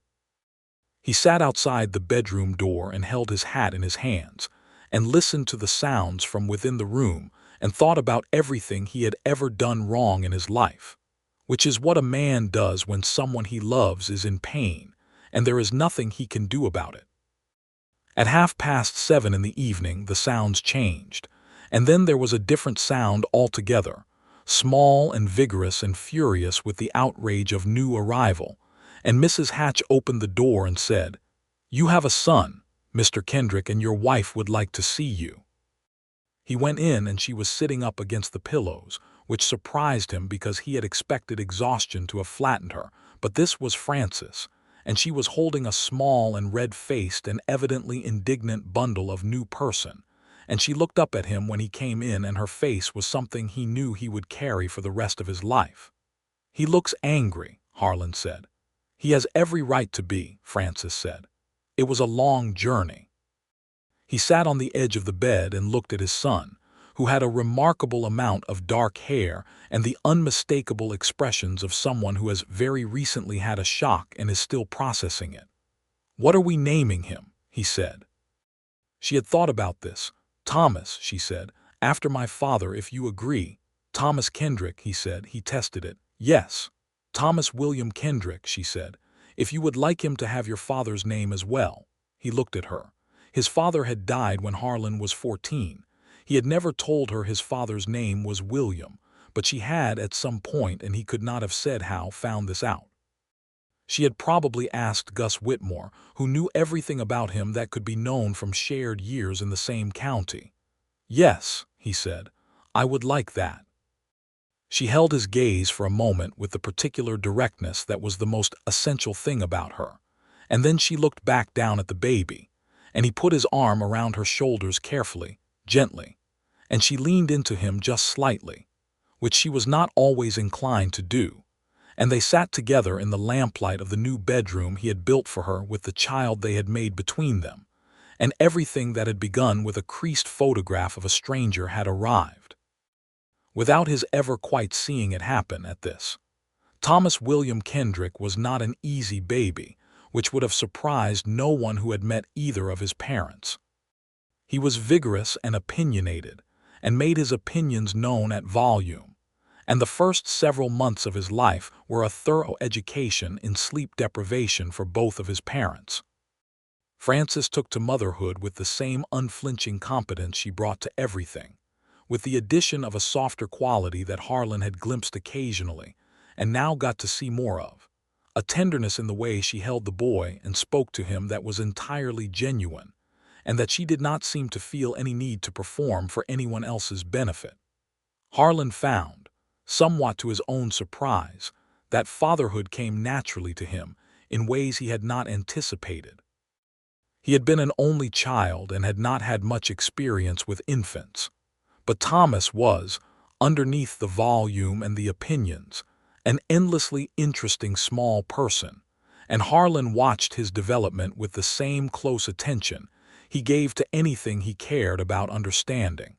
S1: He sat outside the bedroom door and held his hat in his hands and listened to the sounds from within the room and thought about everything he had ever done wrong in his life, which is what a man does when someone he loves is in pain and there is nothing he can do about it. At 7:30 in the evening, the sounds changed, and then there was a different sound altogether, small and vigorous and furious with the outrage of new arrival, and Mrs. Hatch opened the door and said, "You have a son, Mr. Kendrick, and your wife would like to see you." He went in and she was sitting up against the pillows, which surprised him because he had expected exhaustion to have flattened her, but this was Frances, and she was holding a small and red-faced and evidently indignant bundle of new person, and she looked up at him when he came in and her face was something he knew he would carry for the rest of his life. "He looks angry," Harlan said. "He has every right to be," Frances said. "It was a long journey." He sat on the edge of the bed and looked at his son, who had a remarkable amount of dark hair and the unmistakable expressions of someone who has very recently had a shock and is still processing it. "What are we naming him?" he said. She had thought about this. "Thomas," she said, "after my father, if you agree." "Thomas Kendrick," he said. He tested it. "Yes." "Thomas William Kendrick," she said, "if you would like him to have your father's name as well." He looked at her. His father had died when Harlan was 14. He had never told her his father's name was William, but she had at some point, and he could not have said how, found this out. She had probably asked Gus Whitmore, who knew everything about him that could be known from shared years in the same county. "Yes," he said, "I would like that." She held his gaze for a moment with the particular directness that was the most essential thing about her, and then she looked back down at the baby, and he put his arm around her shoulders carefully. gently, and she leaned into him just slightly, which she was not always inclined to do, and they sat together in the lamplight of the new bedroom he had built for her with the child they had made between them, and everything that had begun with a creased photograph of a stranger had arrived. Without his ever quite seeing it happen at this, Thomas William Kendrick was not an easy baby, which would have surprised no one who had met either of his parents. He was vigorous and opinionated, and made his opinions known at volume, and the first several months of his life were a thorough education in sleep deprivation for both of his parents. Frances took to motherhood with the same unflinching competence she brought to everything, with the addition of a softer quality that Harlan had glimpsed occasionally and now got to see more of, a tenderness in the way she held the boy and spoke to him that was entirely genuine, and that she did not seem to feel any need to perform for anyone else's benefit. Harlan found, somewhat to his own surprise, that fatherhood came naturally to him in ways he had not anticipated. He had been an only child and had not had much experience with infants, but Thomas was, underneath the volume and the opinions, an endlessly interesting small person, and Harlan watched his development with the same close attention he gave to anything he cared about understanding.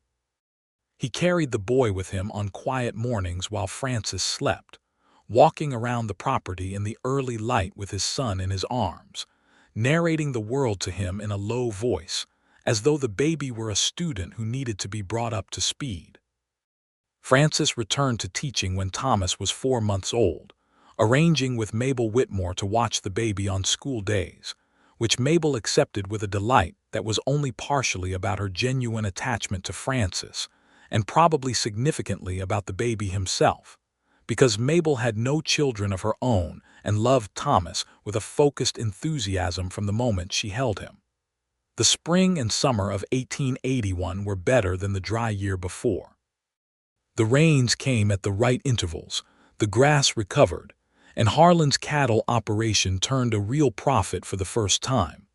S1: He carried the boy with him on quiet mornings while Frances slept, walking around the property in the early light with his son in his arms, narrating the world to him in a low voice, as though the baby were a student who needed to be brought up to speed. Frances returned to teaching when Thomas was 4 months old, arranging with Mabel Whitmore to watch the baby on school days, which Mabel accepted with a delight that was only partially about her genuine attachment to Frances, and probably significantly about the baby himself, because Mabel had no children of her own and loved Thomas with a focused enthusiasm from the moment she held him. The spring and summer of 1881 were better than the dry year before. The rains came at the right intervals, the grass recovered, and Harlan's cattle operation turned a real profit for the first time.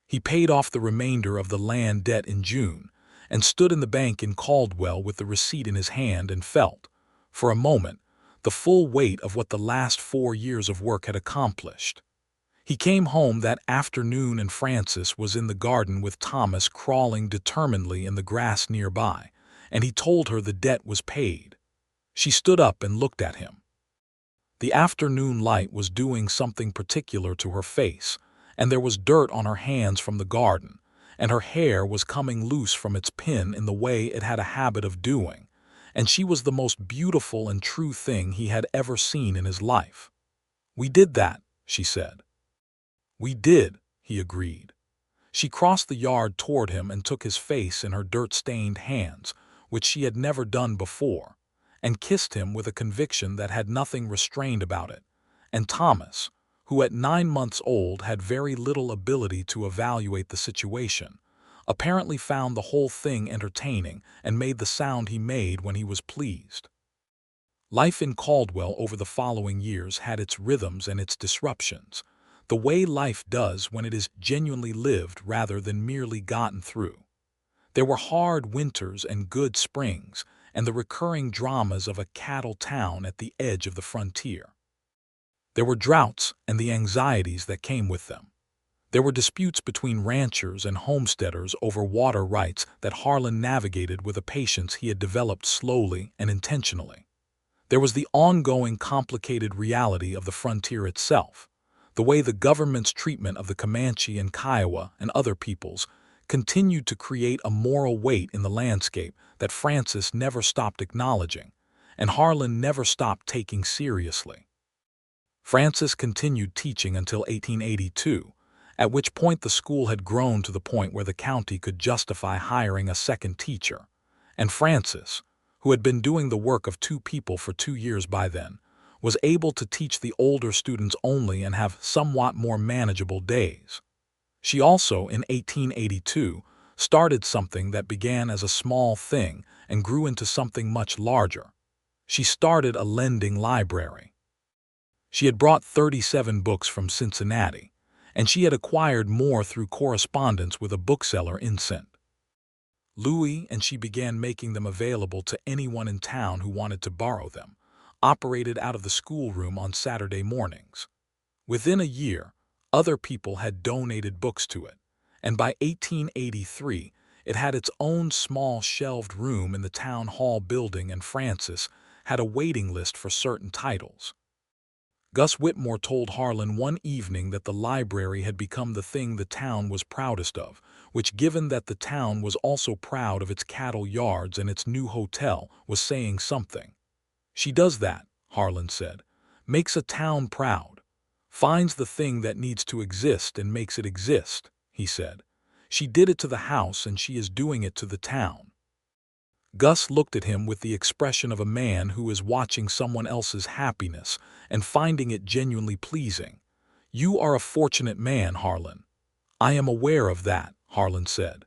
S1: He paid off the remainder of the land debt in June, and stood in the bank in Caldwell with the receipt in his hand and felt, for a moment, the full weight of what the last 4 years of work had accomplished. He came home that afternoon and Frances was in the garden with Thomas crawling determinedly in the grass nearby, and he told her the debt was paid. She stood up and looked at him. The afternoon light was doing something particular to her face, and there was dirt on her hands from the garden, and her hair was coming loose from its pin in the way it had a habit of doing, and she was the most beautiful and true thing he had ever seen in his life. "We did that," she said. "We did," he agreed. She crossed the yard toward him and took his face in her dirt-stained hands, which she had never done before, and kissed him with a conviction that had nothing restrained about it, and Thomas, who at 9 months old had very little ability to evaluate the situation, apparently found the whole thing entertaining and made the sound he made when he was pleased. Life in Caldwell over the following years had its rhythms and its disruptions, the way life does when it is genuinely lived rather than merely gotten through. There were hard winters and good springs, and the recurring dramas of a cattle town at the edge of the frontier. There were droughts and the anxieties that came with them. There were disputes between ranchers and homesteaders over water rights that Harlan navigated with a patience he had developed slowly and intentionally. There was the ongoing complicated reality of the frontier itself, the way the government's treatment of the Comanche and Kiowa and other peoples continued to create a moral weight in the landscape that Frances never stopped acknowledging, and Harlan never stopped taking seriously. Frances continued teaching until 1882, at which point the school had grown to the point where the county could justify hiring a second teacher, and Frances, who had been doing the work of 2 people for 2 years by then, was able to teach the older students only and have somewhat more manageable days. She also, in 1882, started something that began as a small thing and grew into something much larger. She started a lending library. She had brought 37 books from Cincinnati, and she had acquired more through correspondence with a bookseller in St. Louis and she began making them available to anyone in town who wanted to borrow them, operated out of the schoolroom on Saturday mornings. Within a year, other people had donated books to it, and by 1883, it had its own small shelved room in the town hall building, and Francis had a waiting list for certain titles. Gus Whitmore told Harlan one evening that the library had become the thing the town was proudest of, which, given that the town was also proud of its cattle yards and its new hotel, was saying something. "She does that," Harlan said. "Makes a town proud. Finds the thing that needs to exist and makes it exist," he said. "She did it to the house and she is doing it to the town." Gus looked at him with the expression of a man who is watching someone else's happiness and finding it genuinely pleasing. "You are a fortunate man, Harlan." "I am aware of that," Harlan said.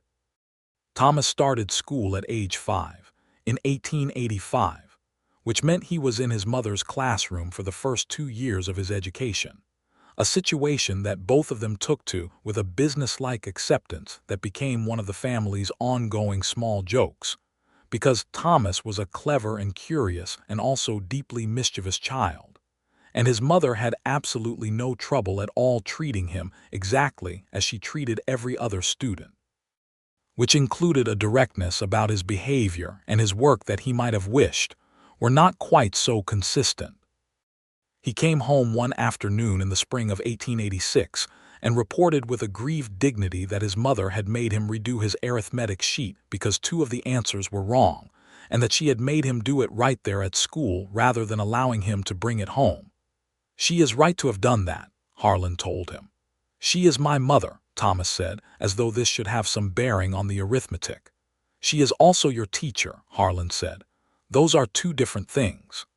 S1: Thomas started school at age 5, in 1885, which meant he was in his mother's classroom for the first 2 years of his education, a situation that both of them took to with a businesslike acceptance that became one of the family's ongoing small jokes, because Thomas was a clever and curious and also deeply mischievous child, and his mother had absolutely no trouble at all treating him exactly as she treated every other student, which included a directness about his behavior and his work that he might have wished were not quite so consistent. He came home one afternoon in the spring of 1886 and reported with aggrieved dignity that his mother had made him redo his arithmetic sheet because 2 of the answers were wrong, and that she had made him do it right there at school rather than allowing him to bring it home. "She is right to have done that," Harlan told him. "She is my mother," Thomas said, as though this should have some bearing on the arithmetic. "She is also your teacher," Harlan said. "Those are 2 different things."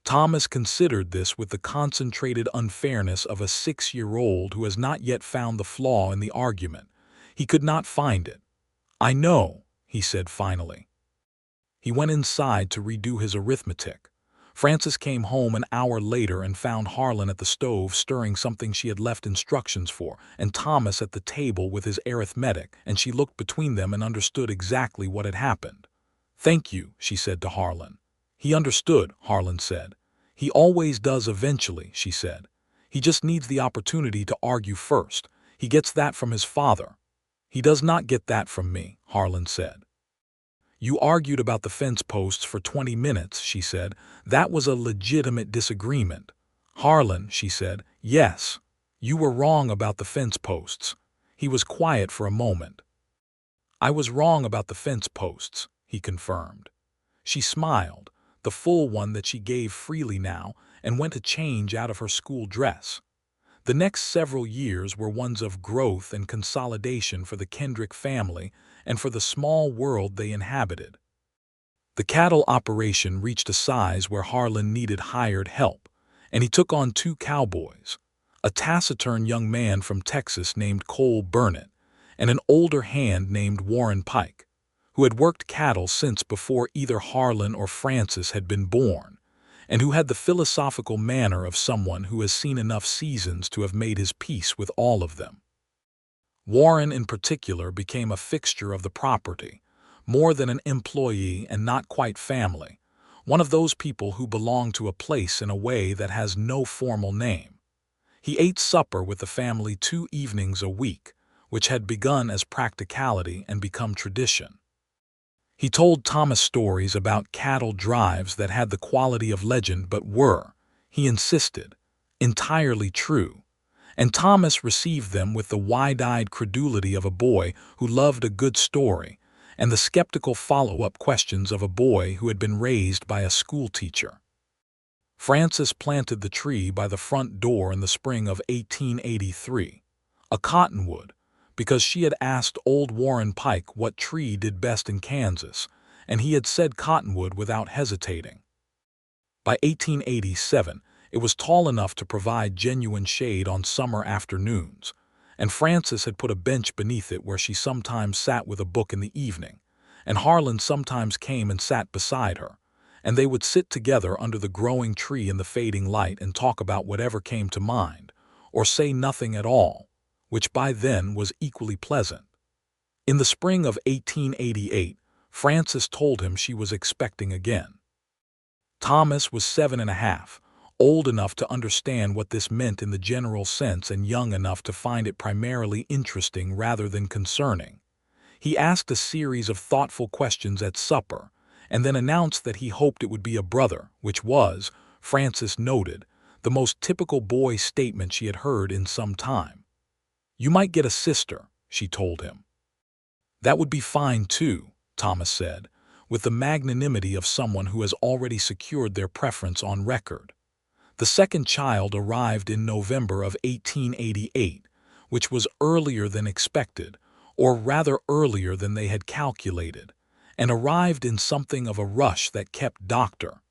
S1: Thomas considered this with the concentrated unfairness of a 6-year-old who has not yet found the flaw in the argument. He could not find it. "I know," he said finally. He went inside to redo his arithmetic. Frances came home an hour later and found Harlan at the stove stirring something she had left instructions for, and Thomas at the table with his arithmetic, and she looked between them and understood exactly what had happened. "Thank you," she said to Harlan. "He understood," Harlan said. "He always does eventually," she said. "He just needs the opportunity to argue first. He gets that from his father." "He does not get that from me," Harlan said. "You argued about the fence posts for 20 minutes, she said. "That was a legitimate disagreement." "Harlan," she said, "yes. You were wrong about the fence posts." He was quiet for a moment. "I was wrong about the fence posts," he confirmed. She smiled, the full one that she gave freely now, and went to change out of her school dress. The next several years were ones of growth and consolidation for the Kendrick family and for the small world they inhabited. The cattle operation reached a size where Harlan needed hired help, and he took on 2 cowboys, a taciturn young man from Texas named Cole Burnett, and an older hand named Warren Pike, who had worked cattle since before either Harlan or Frances had been born, and who had the philosophical manner of someone who has seen enough seasons to have made his peace with all of them. Warren in particular became a fixture of the property, more than an employee and not quite family, one of those people who belong to a place in a way that has no formal name. He ate supper with the family 2 evenings a week, which had begun as practicality and become tradition. He told Thomas stories about cattle drives that had the quality of legend but were, he insisted, entirely true, and Thomas received them with the wide-eyed credulity of a boy who loved a good story and the skeptical follow-up questions of a boy who had been raised by a schoolteacher. Frances planted the tree by the front door in the spring of 1883, a cottonwood, because she had asked old Warren Pike what tree did best in Kansas, and he had said cottonwood without hesitating. By 1887, it was tall enough to provide genuine shade on summer afternoons, and Frances had put a bench beneath it where she sometimes sat with a book in the evening, and Harlan sometimes came and sat beside her, and they would sit together under the growing tree in the fading light and talk about whatever came to mind, or say nothing at all, which by then was equally pleasant. In the spring of 1888, Frances told him she was expecting again. Thomas was 7.5, old enough to understand what this meant in the general sense and young enough to find it primarily interesting rather than concerning. He asked a series of thoughtful questions at supper, and then announced that he hoped it would be a brother, which was, Frances noted, the most typical boy statement she had heard in some time. "You might get a sister," she told him. "That would be fine too," Thomas said, with the magnanimity of someone who has already secured their preference on record. The second child arrived in November of 1888, which was earlier than expected, or rather earlier than they had calculated, and arrived in something of a rush that kept Dr.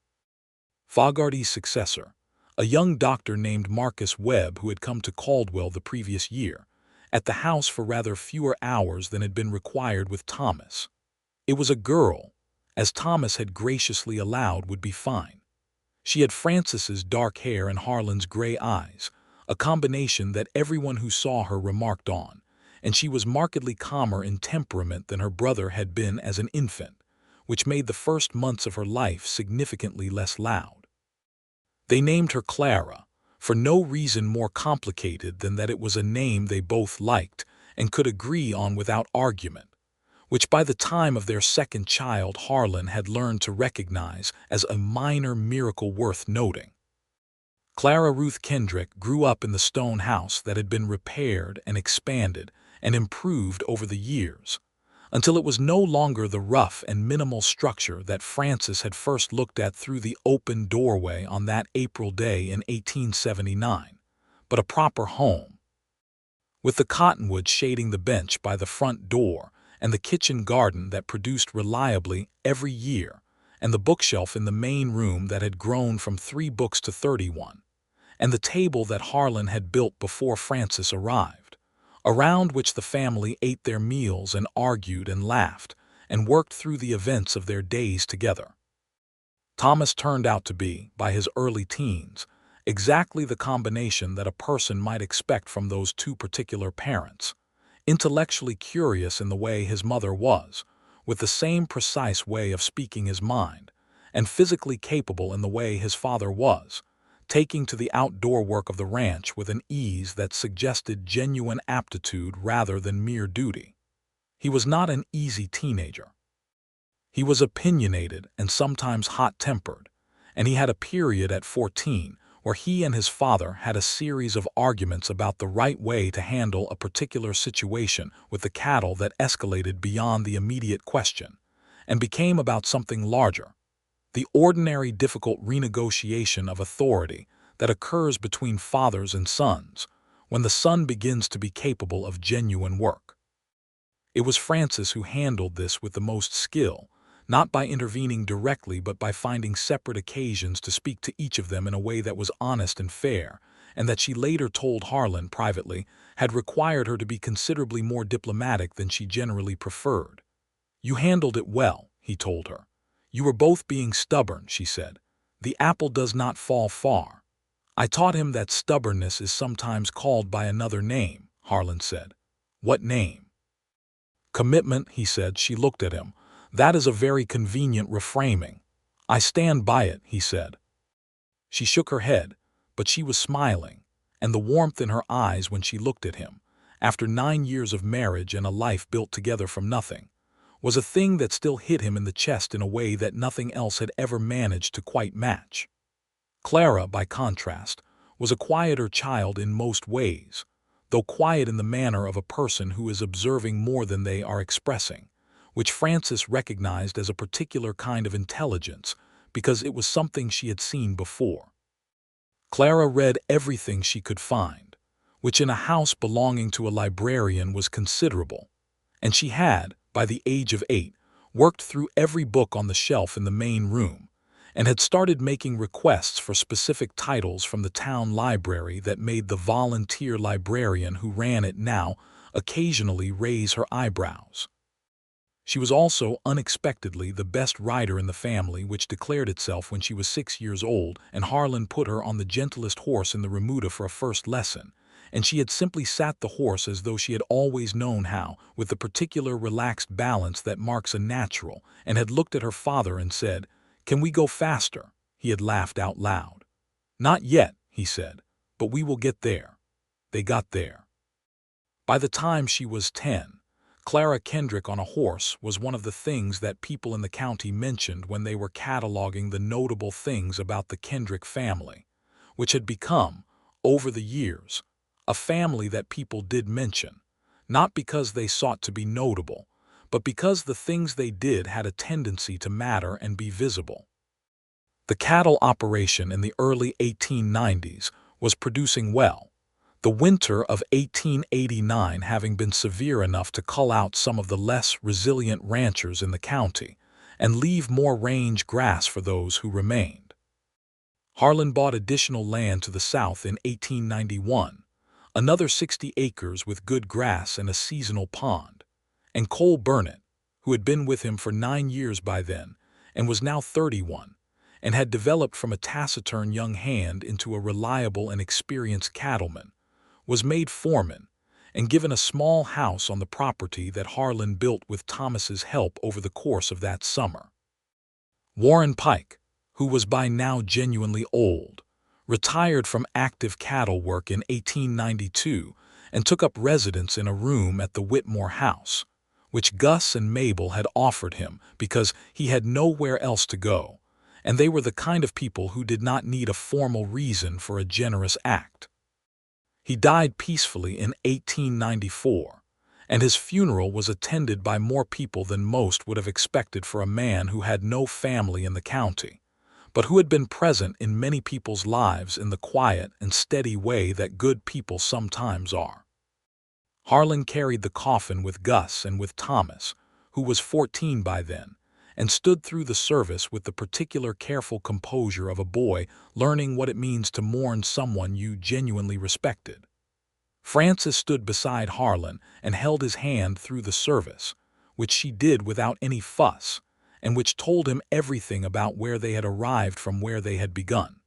S1: Fogarty's successor, a young doctor named Marcus Webb who had come to Caldwell the previous year, at the house for rather fewer hours than had been required with Thomas. It was a girl, as Thomas had graciously allowed would be fine. She had Frances's dark hair and Harlan's gray eyes, a combination that everyone who saw her remarked on, and she was markedly calmer in temperament than her brother had been as an infant, which made the first months of her life significantly less loud. They named her Clara, for no reason more complicated than that it was a name they both liked and could agree on without argument, which by the time of their second child Harlan had learned to recognize as a minor miracle worth noting. Clara Ruth Kendrick grew up in the stone house that had been repaired and expanded and improved over the years, until it was no longer the rough and minimal structure that Frances had first looked at through the open doorway on that April day in 1879, but a proper home. With the cottonwood shading the bench by the front door, and the kitchen garden that produced reliably every year, and the bookshelf in the main room that had grown from 3 books to 31, and the table that Harlan had built before Frances arrived, around which the family ate their meals and argued and laughed, and worked through the events of their days together. Thomas turned out to be, by his early teens, exactly the combination that a person might expect from those two particular parents. Intellectually curious in the way his mother was, with the same precise way of speaking his mind, and physically capable in the way his father was, taking to the outdoor work of the ranch with an ease that suggested genuine aptitude rather than mere duty. He was not an easy teenager. He was opinionated and sometimes hot-tempered, and he had a period at 14 where he and his father had a series of arguments about the right way to handle a particular situation with the cattle that escalated beyond the immediate question and became about something larger, the ordinary difficult renegotiation of authority that occurs between fathers and sons when the son begins to be capable of genuine work. It was Frances who handled this with the most skill, not by intervening directly but by finding separate occasions to speak to each of them in a way that was honest and fair, and that she later told Harlan privately had required her to be considerably more diplomatic than she generally preferred. "You handled it well," he told her. "You were both being stubborn," she said. "The apple does not fall far." "I taught him that stubbornness is sometimes called by another name," Harlan said. "What name?" "Commitment," he said. She looked at him. "That is a very convenient reframing." "I stand by it," he said. She shook her head, but she was smiling, and the warmth in her eyes when she looked at him, after 9 years of marriage and a life built together from nothing, was a thing that still hit him in the chest in a way that nothing else had ever managed to quite match. Clara, by contrast, was a quieter child in most ways, though quiet in the manner of a person who is observing more than they are expressing, which Frances recognized as a particular kind of intelligence because it was something she had seen before. Clara read everything she could find, which in a house belonging to a librarian was considerable, and she had, by the age of 8, worked through every book on the shelf in the main room, and had started making requests for specific titles from the town library that made the volunteer librarian who ran it now occasionally raise her eyebrows. She was also unexpectedly the best rider in the family, which declared itself when she was 6 years old and Harlan put her on the gentlest horse in the remuda for a first lesson, and she had simply sat the horse as though she had always known how, with the particular relaxed balance that marks a natural, and had looked at her father and said, "Can we go faster?" He had laughed out loud. "Not yet," he said, "but we will get there." They got there. By the time she was 10, Clara Kendrick on a horse was one of the things that people in the county mentioned when they were cataloging the notable things about the Kendrick family, which had become, over the years, a family that people did mention, not because they sought to be notable, but because the things they did had a tendency to matter and be visible. The cattle operation in the early 1890s was producing well, the winter of 1889 having been severe enough to cull out some of the less resilient ranchers in the county and leave more range grass for those who remained. Harlan bought additional land to the south in 1891, another 60 acres with good grass and a seasonal pond, and Cole Burnett, who had been with him for 9 years by then and was now 31, and had developed from a taciturn young hand into a reliable and experienced cattleman, was made foreman and given a small house on the property that Harlan built with Thomas's help over the course of that summer. Warren Pike, who was by now genuinely old, retired from active cattle work in 1892 and took up residence in a room at the Whitmore House, which Gus and Mabel had offered him because he had nowhere else to go, and they were the kind of people who did not need a formal reason for a generous act. He died peacefully in 1894, and his funeral was attended by more people than most would have expected for a man who had no family in the county, but who had been present in many people's lives in the quiet and steady way that good people sometimes are. Harlan carried the coffin with Gus and with Thomas, who was 14 by then, and stood through the service with the particular careful composure of a boy learning what it means to mourn someone you genuinely respected. Frances stood beside Harlan and held his hand through the service, which she did without any fuss, and which told him everything about where they had arrived from where they had begun.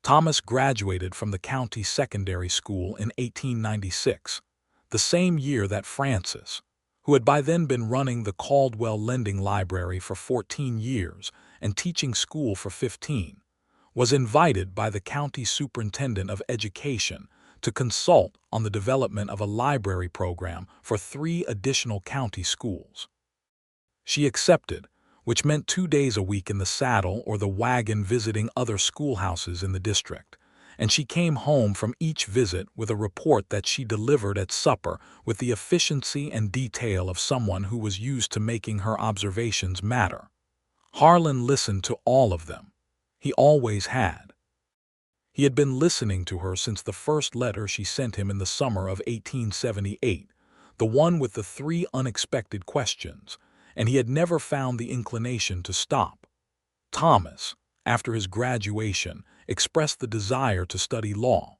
S1: Thomas graduated from the county secondary school in 1896, the same year that Frances, who had by then been running the Caldwell Lending Library for 14 years and teaching school for 15, was invited by the county superintendent of education to consult on the development of a library program for 3 additional county schools. She accepted, which meant 2 days a week in the saddle or the wagon visiting other schoolhouses in the district, and she came home from each visit with a report that she delivered at supper with the efficiency and detail of someone who was used to making her observations matter. Harlan listened to all of them. He always had. He had been listening to her since the first letter she sent him in the summer of 1878, the one with the 3 unexpected questions, and he had never found the inclination to stop. Thomas, after his graduation, expressed the desire to study law.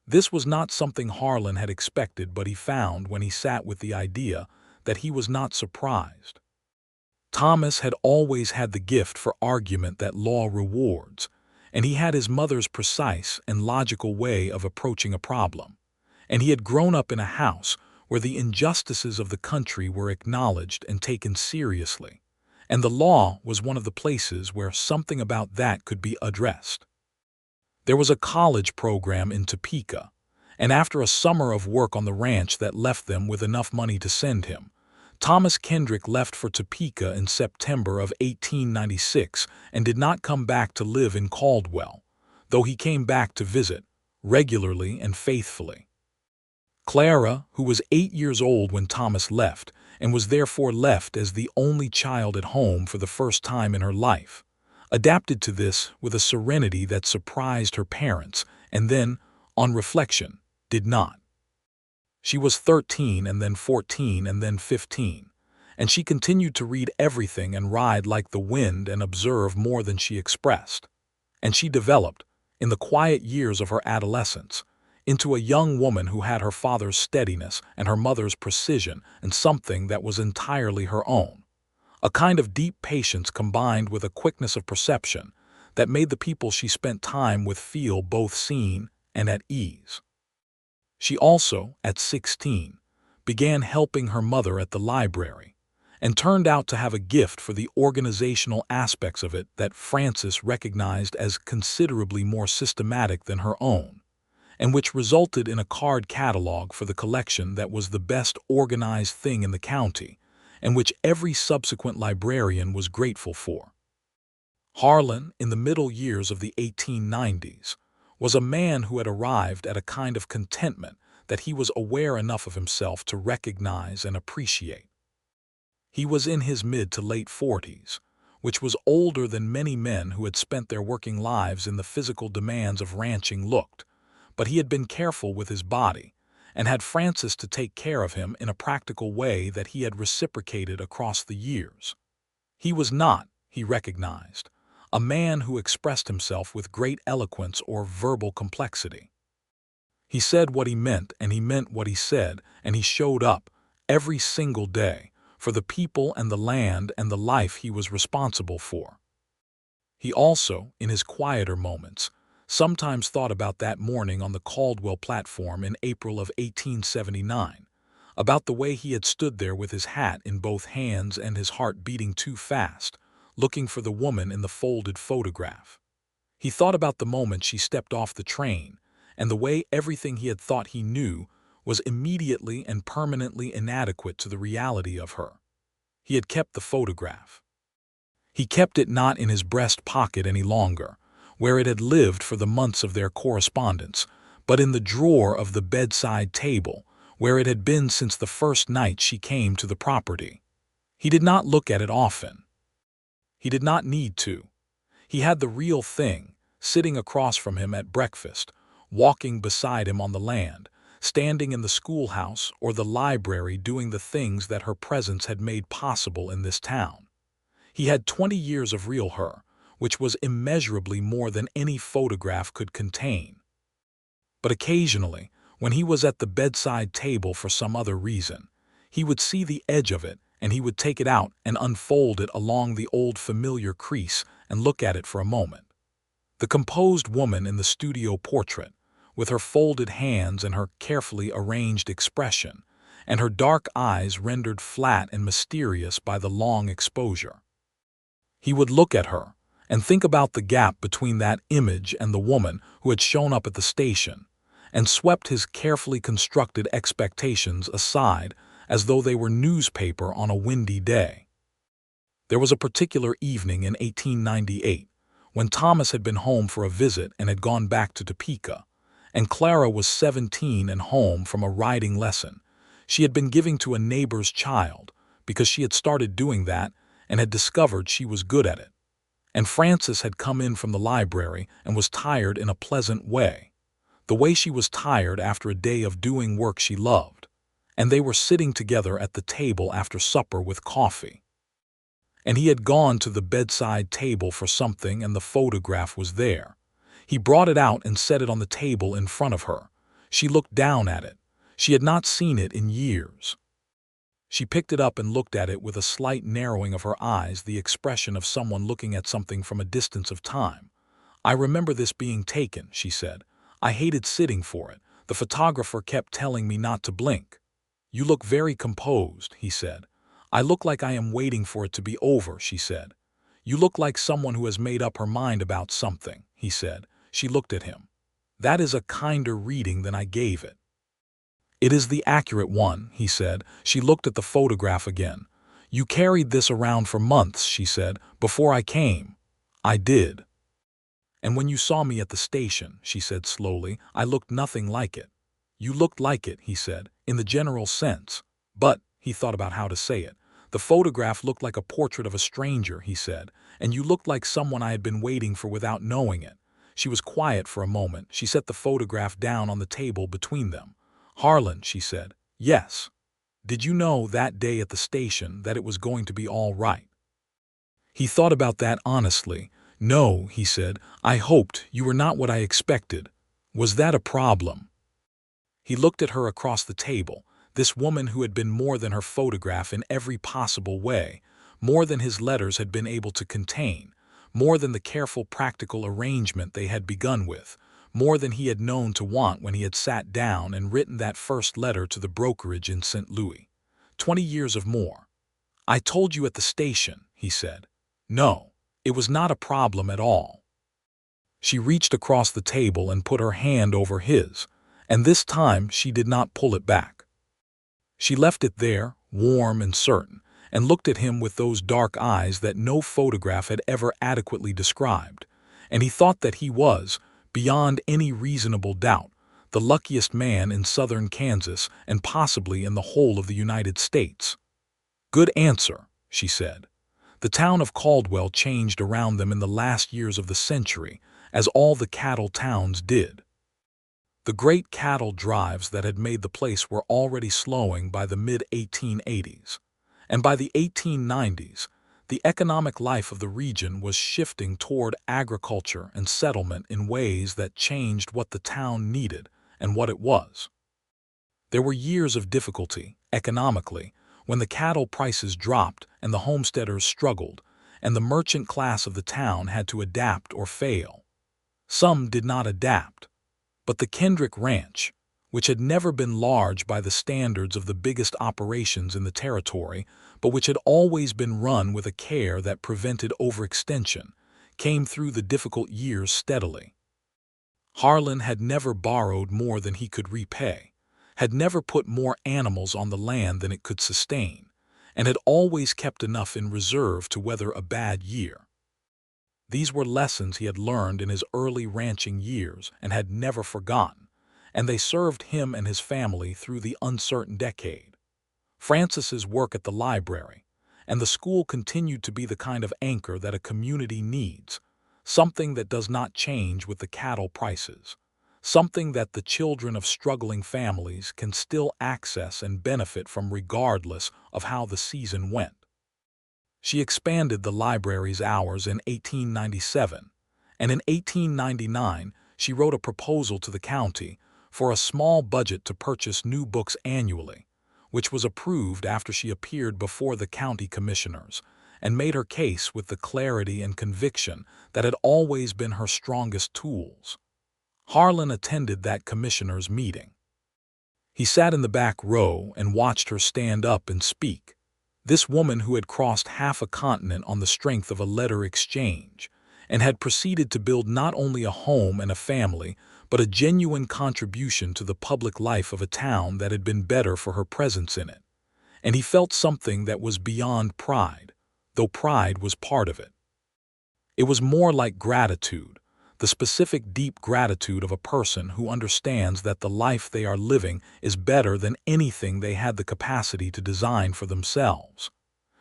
S1: This was not something Harlan had expected, but he found, when he sat with the idea, that he was not surprised. Thomas had always had the gift for argument that law rewards, and he had his mother's precise and logical way of approaching a problem, and he had grown up in a house where the injustices of the country were acknowledged and taken seriously, and the law was one of the places where something about that could be addressed. There was a college program in Topeka, and after a summer of work on the ranch that left them with enough money to send him, Thomas Kendrick left for Topeka in September of 1896 and did not come back to live in Caldwell, though he came back to visit, regularly and faithfully. Clara, who was 8 years old when Thomas left, and was therefore left as the only child at home for the first time in her life, adapted to this with a serenity that surprised her parents and then, on reflection, did not. She was 13 and then 14 and then 15, and she continued to read everything and ride like the wind and observe more than she expressed. And she developed, in the quiet years of her adolescence, into a young woman who had her father's steadiness and her mother's precision and something that was entirely her own, a kind of deep patience combined with a quickness of perception that made the people she spent time with feel both seen and at ease. She also, at 16, began helping her mother at the library, and turned out to have a gift for the organizational aspects of it that Frances recognized as considerably more systematic than her own, and which resulted in a card catalog for the collection that was the best organized thing in the county, and which every subsequent librarian was grateful for. Harlan, in the middle years of the 1890s, was a man who had arrived at a kind of contentment that he was aware enough of himself to recognize and appreciate. He was in his mid to late 40s, which was older than many men who had spent their working lives in the physical demands of ranching looked, but he had been careful with his body, and had Frances to take care of him in a practical way that he had reciprocated across the years. He was not, he recognized, a man who expressed himself with great eloquence or verbal complexity. He said what he meant, and he meant what he said, and he showed up, every single day, for the people and the land and the life he was responsible for. He also, in his quieter moments, sometimes thought about that morning on the Caldwell platform in April of 1879, about the way he had stood there with his hat in both hands and his heart beating too fast, looking for the woman in the folded photograph. He thought about the moment she stepped off the train, and the way everything he had thought he knew was immediately and permanently inadequate to the reality of her. He had kept the photograph. He kept it not in his breast pocket any longer, where it had lived for the months of their correspondence, but in the drawer of the bedside table, where it had been since the first night she came to the property. He did not look at it often. He did not need to. He had the real thing, sitting across from him at breakfast, walking beside him on the land, standing in the schoolhouse or the library doing the things that her presence had made possible in this town. He had 20 years of real her, which was immeasurably more than any photograph could contain. But occasionally, when he was at the bedside table for some other reason, he would see the edge of it, and he would take it out and unfold it along the old familiar crease and look at it for a moment. The composed woman in the studio portrait, with her folded hands and her carefully arranged expression, and her dark eyes rendered flat and mysterious by the long exposure. He would look at her and think about the gap between that image and the woman who had shown up at the station, and swept his carefully constructed expectations aside as though they were newspaper on a windy day. There was a particular evening in 1898 when Thomas had been home for a visit and had gone back to Topeka, and Clara was 17 and home from a riding lesson she had been giving to a neighbor's child because she had started doing that and had discovered she was good at it. And Frances had come in from the library and was tired in a pleasant way, the way she was tired after a day of doing work she loved, and they were sitting together at the table after supper with coffee. And he had gone to the bedside table for something, and the photograph was there. He brought it out and set it on the table in front of her. She looked down at it. She had not seen it in years. She picked it up and looked at it with a slight narrowing of her eyes, the expression of someone looking at something from a distance of time. "I remember this being taken," she said. "I hated sitting for it. The photographer kept telling me not to blink." "You look very composed," he said. "I look like I am waiting for it to be over," she said. "You look like someone who has made up her mind about something," he said. She looked at him. "That is a kinder reading than I gave it." "It is the accurate one," he said. She looked at the photograph again. "You carried this around for months," she said, "before I came." "I did." "And when you saw me at the station," she said slowly, "I looked nothing like it." "You looked like it," he said, "in the general sense. But," he thought about how to say it, "the photograph looked like a portrait of a stranger," he said, "and you looked like someone I had been waiting for without knowing it." She was quiet for a moment. She set the photograph down on the table between them. "Harlan," she said. "Yes. Did you know that day at the station that it was going to be all right?" He thought about that honestly. "No," he said. "I hoped you were not what I expected. Was that a problem?" He looked at her across the table, this woman who had been more than her photograph in every possible way, more than his letters had been able to contain, more than the careful practical arrangement they had begun with, more than he had known to want when he had sat down and written that first letter to the brokerage in St. Louis. 20 years of more. "I told you at the station," he said. "No, it was not a problem at all." She reached across the table and put her hand over his, and this time she did not pull it back. She left it there, warm and certain, and looked at him with those dark eyes that no photograph had ever adequately described, and he thought that he was, beyond any reasonable doubt, the luckiest man in southern Kansas and possibly in the whole of the United States. "Good answer," she said. The town of Caldwell changed around them in the last years of the century, as all the cattle towns did. The great cattle drives that had made the place were already slowing by the mid-1880s, and by the 1890s, the economic life of the region was shifting toward agriculture and settlement in ways that changed what the town needed and what it was. There were years of difficulty, economically, when the cattle prices dropped and the homesteaders struggled, and the merchant class of the town had to adapt or fail. Some did not adapt. But the Kendrick Ranch, which had never been large by the standards of the biggest operations in the territory, but which had always been run with a care that prevented overextension, came through the difficult years steadily. Harlan had never borrowed more than he could repay, had never put more animals on the land than it could sustain, and had always kept enough in reserve to weather a bad year. These were lessons he had learned in his early ranching years and had never forgotten, and they served him and his family through the uncertain decade. Francis's work at the library and the school continued to be the kind of anchor that a community needs, something that does not change with the cattle prices, something that the children of struggling families can still access and benefit from regardless of how the season went. She expanded the library's hours in 1897, and in 1899 she wrote a proposal to the county for a small budget to purchase new books annually, which was approved after she appeared before the county commissioners and made her case with the clarity and conviction that had always been her strongest tools. Harlan attended that commissioners' meeting. He sat in the back row and watched her stand up and speak. This woman who had crossed half a continent on the strength of a letter exchange and had proceeded to build not only a home and a family, but a genuine contribution to the public life of a town that had been better for her presence in it. And he felt something that was beyond pride, though pride was part of it. It was more like gratitude, the specific deep gratitude of a person who understands that the life they are living is better than anything they had the capacity to design for themselves.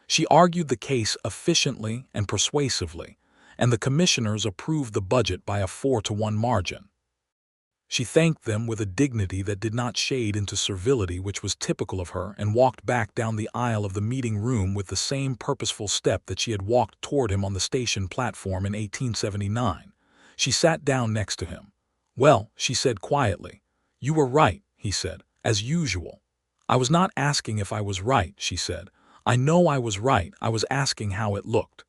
S1: She argued the case efficiently and persuasively, and the commissioners approved the budget by a 4-to-1 margin. She thanked them with a dignity that did not shade into servility which was typical of her and walked back down the aisle of the meeting room with the same purposeful step that she had walked toward him on the station platform in 1879. She sat down next to him. "Well," she said quietly. "You were right," he said, "as usual." "I was not asking if I was right," she said. "I know I was right. I was asking how it looked."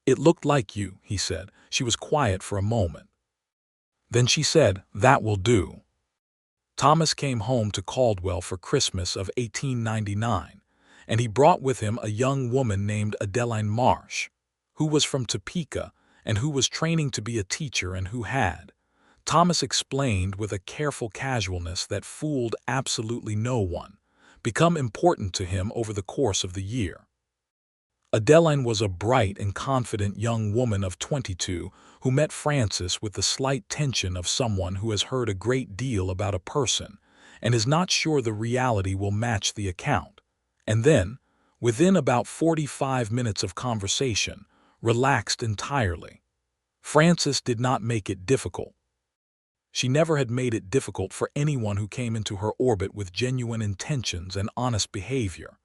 S1: "It looked like you," he said. She was quiet for a moment. Then she said, "That will do." Thomas came home to Caldwell for Christmas of 1899, and he brought with him a young woman named Adeline Marsh, who was from Topeka, and who was training to be a teacher and who had, Thomas explained with a careful casualness that fooled absolutely no one, become important to him over the course of the year. Adeline was a bright and confident young woman of 22 who met Francis with the slight tension of someone who has heard a great deal about a person and is not sure the reality will match the account, and then, within about 45 minutes of conversation, relaxed entirely. Francis did not make it difficult. She never had made it difficult for anyone who came into her orbit with genuine intentions and honest behavior.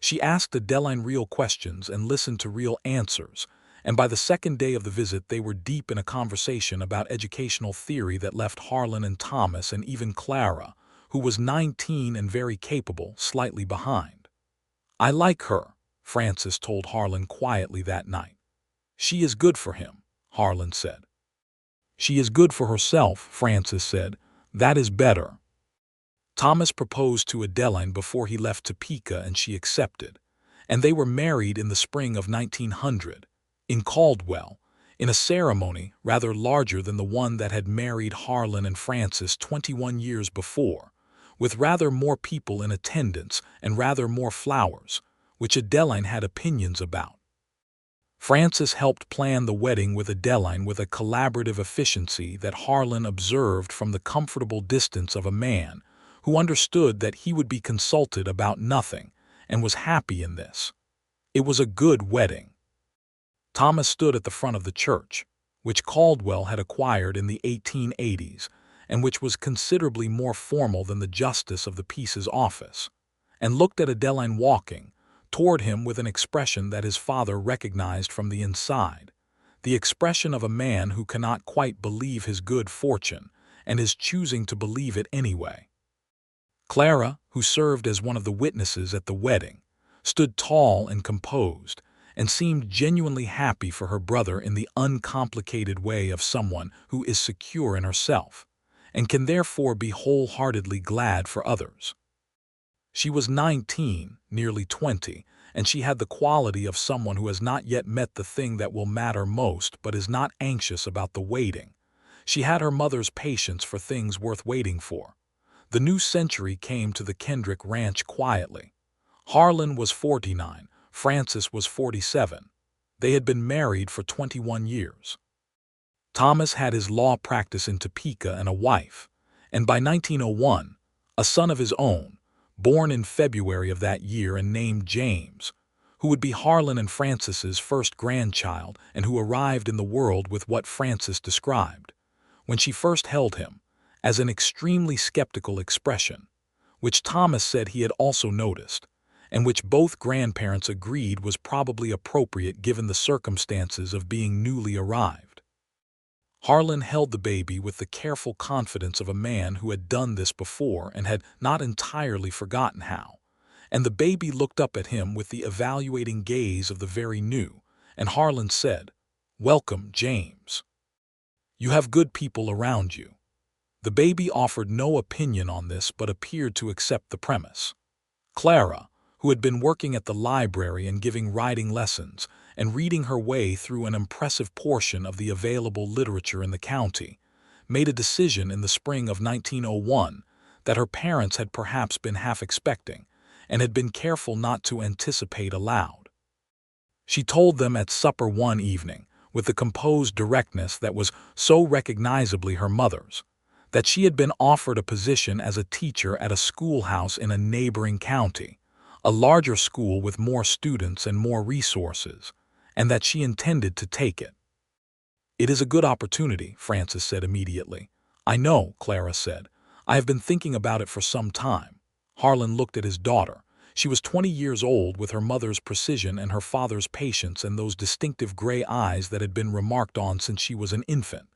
S1: She asked Adeline real questions and listened to real answers, and by the second day of the visit they were deep in a conversation about educational theory that left Harlan and Thomas and even Clara, who was 19 and very capable, slightly behind. "I like her," Francis told Harlan quietly that night. "She is good for him," Harlan said. "She is good for herself," Francis said. "That is better." Thomas proposed to Adeline before he left Topeka, and she accepted, and they were married in the spring of 1900, in Caldwell, in a ceremony rather larger than the one that had married Harlan and Francis 21 years before, with rather more people in attendance and rather more flowers, which Adeline had opinions about. Francis helped plan the wedding with Adeline with a collaborative efficiency that Harlan observed from the comfortable distance of a man who understood that he would be consulted about nothing and was happy in this. It was a good wedding. Thomas stood at the front of the church, which Caldwell had acquired in the 1880s and which was considerably more formal than the justice of the peace's office, and looked at Adeline walking toward him with an expression that his father recognized from the inside, the expression of a man who cannot quite believe his good fortune and is choosing to believe it anyway. Clara, who served as one of the witnesses at the wedding, stood tall and composed and seemed genuinely happy for her brother in the uncomplicated way of someone who is secure in herself and can therefore be wholeheartedly glad for others. She was 19, nearly 20, and she had the quality of someone who has not yet met the thing that will matter most but is not anxious about the waiting. She had her mother's patience for things worth waiting for. The new century came to the Kendrick ranch quietly. Harlan was 49, Francis was 47. They had been married for 21 years. Thomas had his law practice in Topeka and a wife, and by 1901, a son of his own, born in February of that year and named James, who would be Harlan and Francis's first grandchild and who arrived in the world with what Francis described, when she first held him, as an extremely skeptical expression, which Thomas said he had also noticed, and which both grandparents agreed was probably appropriate given the circumstances of being newly arrived. Harlan held the baby with the careful confidence of a man who had done this before and had not entirely forgotten how, and the baby looked up at him with the evaluating gaze of the very new, and Harlan said, "Welcome, James. You have good people around you." The baby offered no opinion on this but appeared to accept the premise. Clara, who had been working at the library and giving writing lessons and reading her way through an impressive portion of the available literature in the county, made a decision in the spring of 1901 that her parents had perhaps been half expecting and had been careful not to anticipate aloud. She told them at supper one evening, with the composed directness that was so recognizably her mother's, that she had been offered a position as a teacher at a schoolhouse in a neighboring county, a larger school with more students and more resources, and that she intended to take it. "It is a good opportunity," Francis said immediately. "I know," Clara said. "I have been thinking about it for some time." Harlan looked at his daughter. She was 20 years old, with her mother's precision and her father's patience and those distinctive gray eyes that had been remarked on since she was an infant.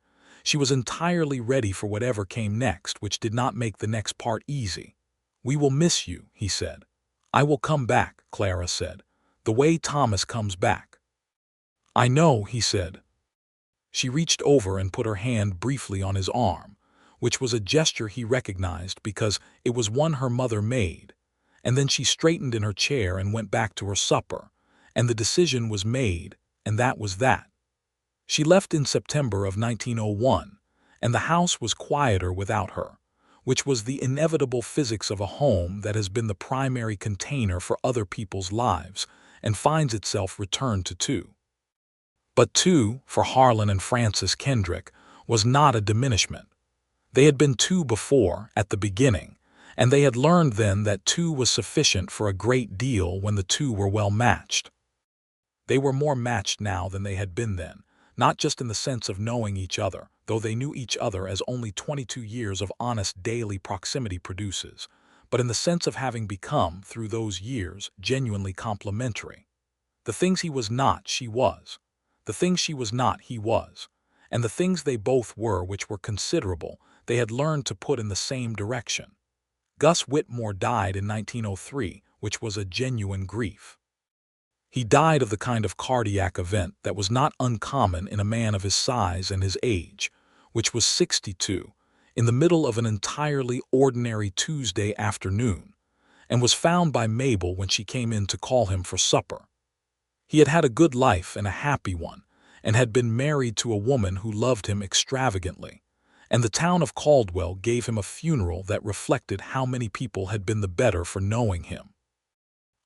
S1: She was entirely ready for whatever came next, which did not make the next part easy. "We will miss you," he said. "I will come back," Clara said, "the way Thomas comes back." "I know," he said. She reached over and put her hand briefly on his arm, which was a gesture he recognized because it was one her mother made, and then she straightened in her chair and went back to her supper, and the decision was made, and that was that. She left in September of 1901, and the house was quieter without her, which was the inevitable physics of a home that has been the primary container for other people's lives and finds itself returned to two. But two, for Harlan and Francis Kendrick, was not a diminishment. They had been two before, at the beginning, and they had learned then that two was sufficient for a great deal when the two were well matched. They were more matched now than they had been then, not just in the sense of knowing each other, though they knew each other as only 22 years of honest daily proximity produces, but in the sense of having become, through those years, genuinely complementary. The things he was not, she was. The things she was not, he was. And the things they both were, which were considerable, they had learned to put in the same direction. Gus Whitmore died in 1903, which was a genuine grief. He died of the kind of cardiac event that was not uncommon in a man of his size and his age, which was 62, in the middle of an entirely ordinary Tuesday afternoon, and was found by Mabel when she came in to call him for supper. He had had a good life and a happy one, and had been married to a woman who loved him extravagantly, and the town of Caldwell gave him a funeral that reflected how many people had been the better for knowing him.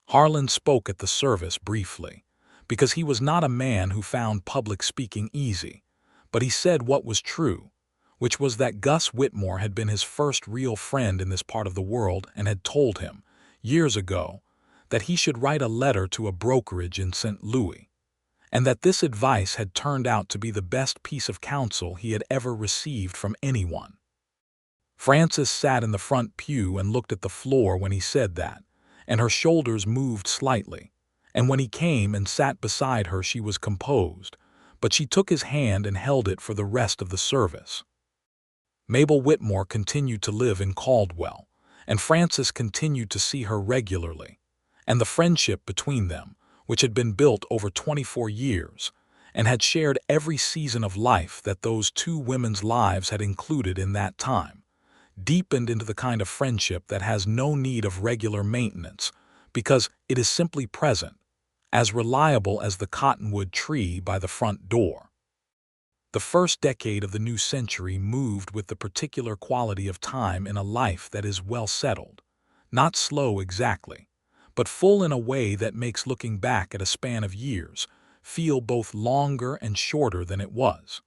S1: Harlan spoke at the service briefly, because he was not a man who found public speaking easy, but he said what was true, which was that Gus Whitmore had been his first real friend in this part of the world and had told him, years ago, that he should write a letter to a brokerage in St. Louis, and that this advice had turned out to be the best piece of counsel he had ever received from anyone. Frances sat in the front pew and looked at the floor when he said that, and her shoulders moved slightly, and when he came and sat beside her she was composed, but she took his hand and held it for the rest of the service. Mabel Whitmore continued to live in Caldwell, and Frances continued to see her regularly, and the friendship between them, which had been built over 24 years, and had shared every season of life that those two women's lives had included in that time, deepened into the kind of friendship that has no need of regular maintenance, because it is simply present, as reliable as the cottonwood tree by the front door. The first decade of the new century moved with the particular quality of time in a life that is well settled, not slow exactly, but full in a way that makes looking back at a span of years feel both longer and shorter than it was.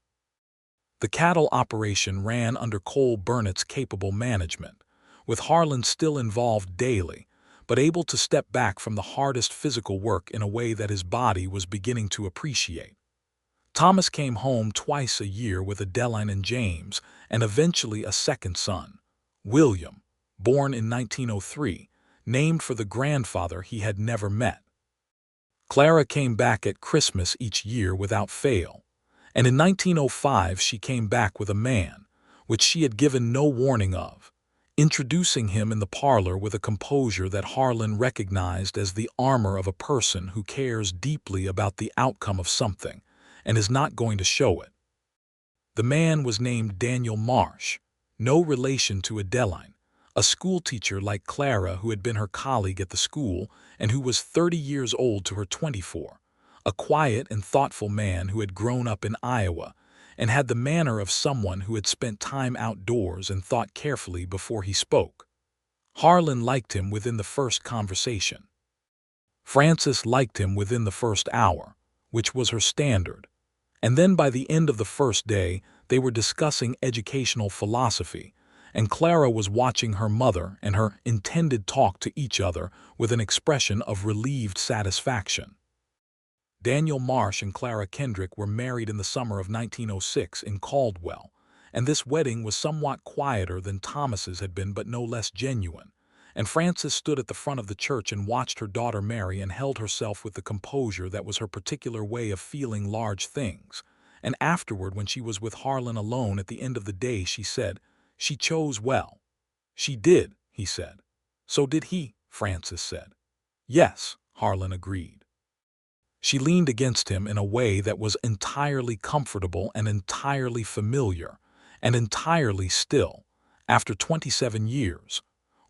S1: The cattle operation ran under Cole Burnett's capable management, with Harlan still involved daily, but able to step back from the hardest physical work in a way that his body was beginning to appreciate. Thomas came home twice a year with Adeline and James, and eventually a second son, William, born in 1903, named for the grandfather he had never met. Clara came back at Christmas each year without fail, and in 1905 she came back with a man, which she had given no warning of, introducing him in the parlor with a composure that Harlan recognized as the armor of a person who cares deeply about the outcome of something and is not going to show it. The man was named Daniel Marsh, no relation to Adeline, a schoolteacher like Clara who had been her colleague at the school and who was 30 years old to her 24, a quiet and thoughtful man who had grown up in Iowa and had the manner of someone who had spent time outdoors and thought carefully before he spoke. Harlan liked him within the first conversation. Frances liked him within the first hour, which was her standard, and then by the end of the first day they were discussing educational philosophy, and Clara was watching her mother and her intended talk to each other with an expression of relieved satisfaction. Daniel Marsh and Clara Kendrick were married in the summer of 1906 in Caldwell, and this wedding was somewhat quieter than Thomas's had been but no less genuine, and Frances stood at the front of the church and watched her daughter marry and held herself with the composure that was her particular way of feeling large things, and afterward when she was with Harlan alone at the end of the day she said, "She chose well." "She did," he said. "So did he," Frances said. "Yes," Harlan agreed. She leaned against him in a way that was entirely comfortable and entirely familiar, and entirely still, after 27 years,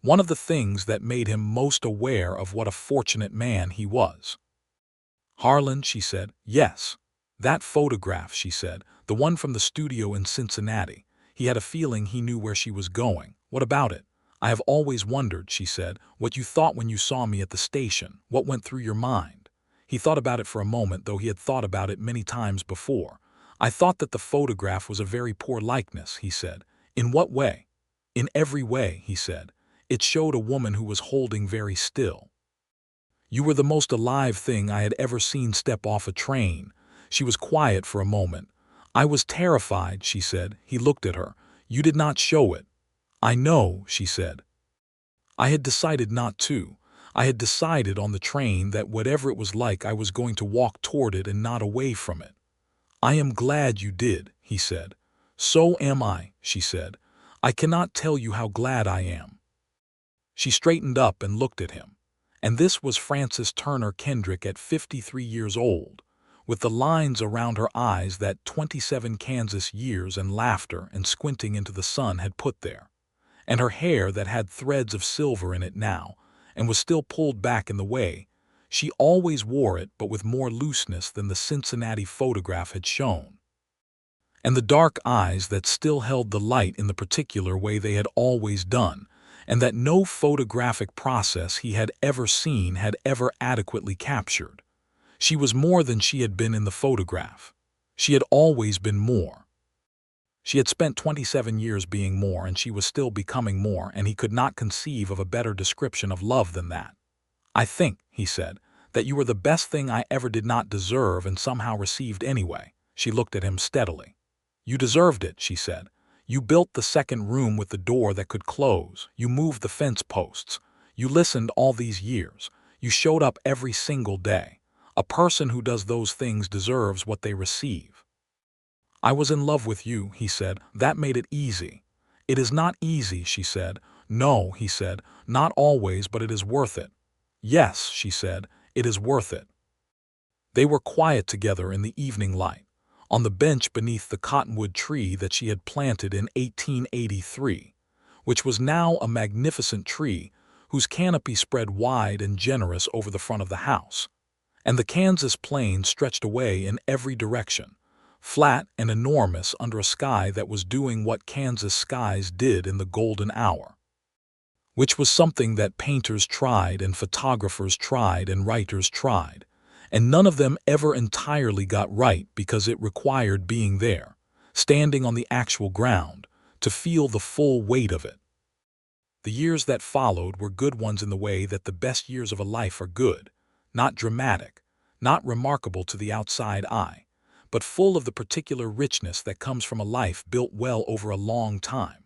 S1: one of the things that made him most aware of what a fortunate man he was. "Harlan," she said. "Yes. That photograph," she said, "the one from the studio in Cincinnati." He had a feeling he knew where she was going. "What about it?" "I have always wondered," she said, "what you thought when you saw me at the station, what went through your mind." He thought about it for a moment, though he had thought about it many times before. "I thought that the photograph was a very poor likeness," he said. "In what way?" "In every way," he said. "It showed a woman who was holding very still. You were the most alive thing I had ever seen step off a train." She was quiet for a moment. "I was terrified," she said. He looked at her. "You did not show it." "I know," she said. "I had decided not to. I had decided on the train that whatever it was like I was going to walk toward it and not away from it." "I am glad you did," he said. "So am I," she said. "I cannot tell you how glad I am." She straightened up and looked at him. And this was Frances Turner Kendrick at 53 years old, with the lines around her eyes that 27 Kansas years and laughter and squinting into the sun had put there, and her hair that had threads of silver in it now, and was still pulled back in the way she always wore it, but with more looseness than the Cincinnati photograph had shown, and the dark eyes that still held the light in the particular way they had always done, and that no photographic process he had ever seen had ever adequately captured. She was more than she had been in the photograph. She had always been more. She had spent 27 years being more, and she was still becoming more, and he could not conceive of a better description of love than that. "I think," he said, "that you were the best thing I ever did not deserve and somehow received anyway." She looked at him steadily. "You deserved it," she said. "You built the second room with the door that could close. You moved the fence posts. You listened all these years. You showed up every single day. A person who does those things deserves what they receive." "I was in love with you," he said. "That made it easy." "It is not easy," she said. "No," he said, "not always, but it is worth it." "Yes," she said, "it is worth it." They were quiet together in the evening light, on the bench beneath the cottonwood tree that she had planted in 1883, which was now a magnificent tree whose canopy spread wide and generous over the front of the house, and the Kansas plain stretched away in every direction, flat and enormous under a sky that was doing what Kansas skies did in the golden hour, which was something that painters tried and photographers tried and writers tried, and none of them ever entirely got right because it required being there, standing on the actual ground, to feel the full weight of it. The years that followed were good ones in the way that the best years of a life are good, not dramatic, not remarkable to the outside eye, but full of the particular richness that comes from a life built well over a long time.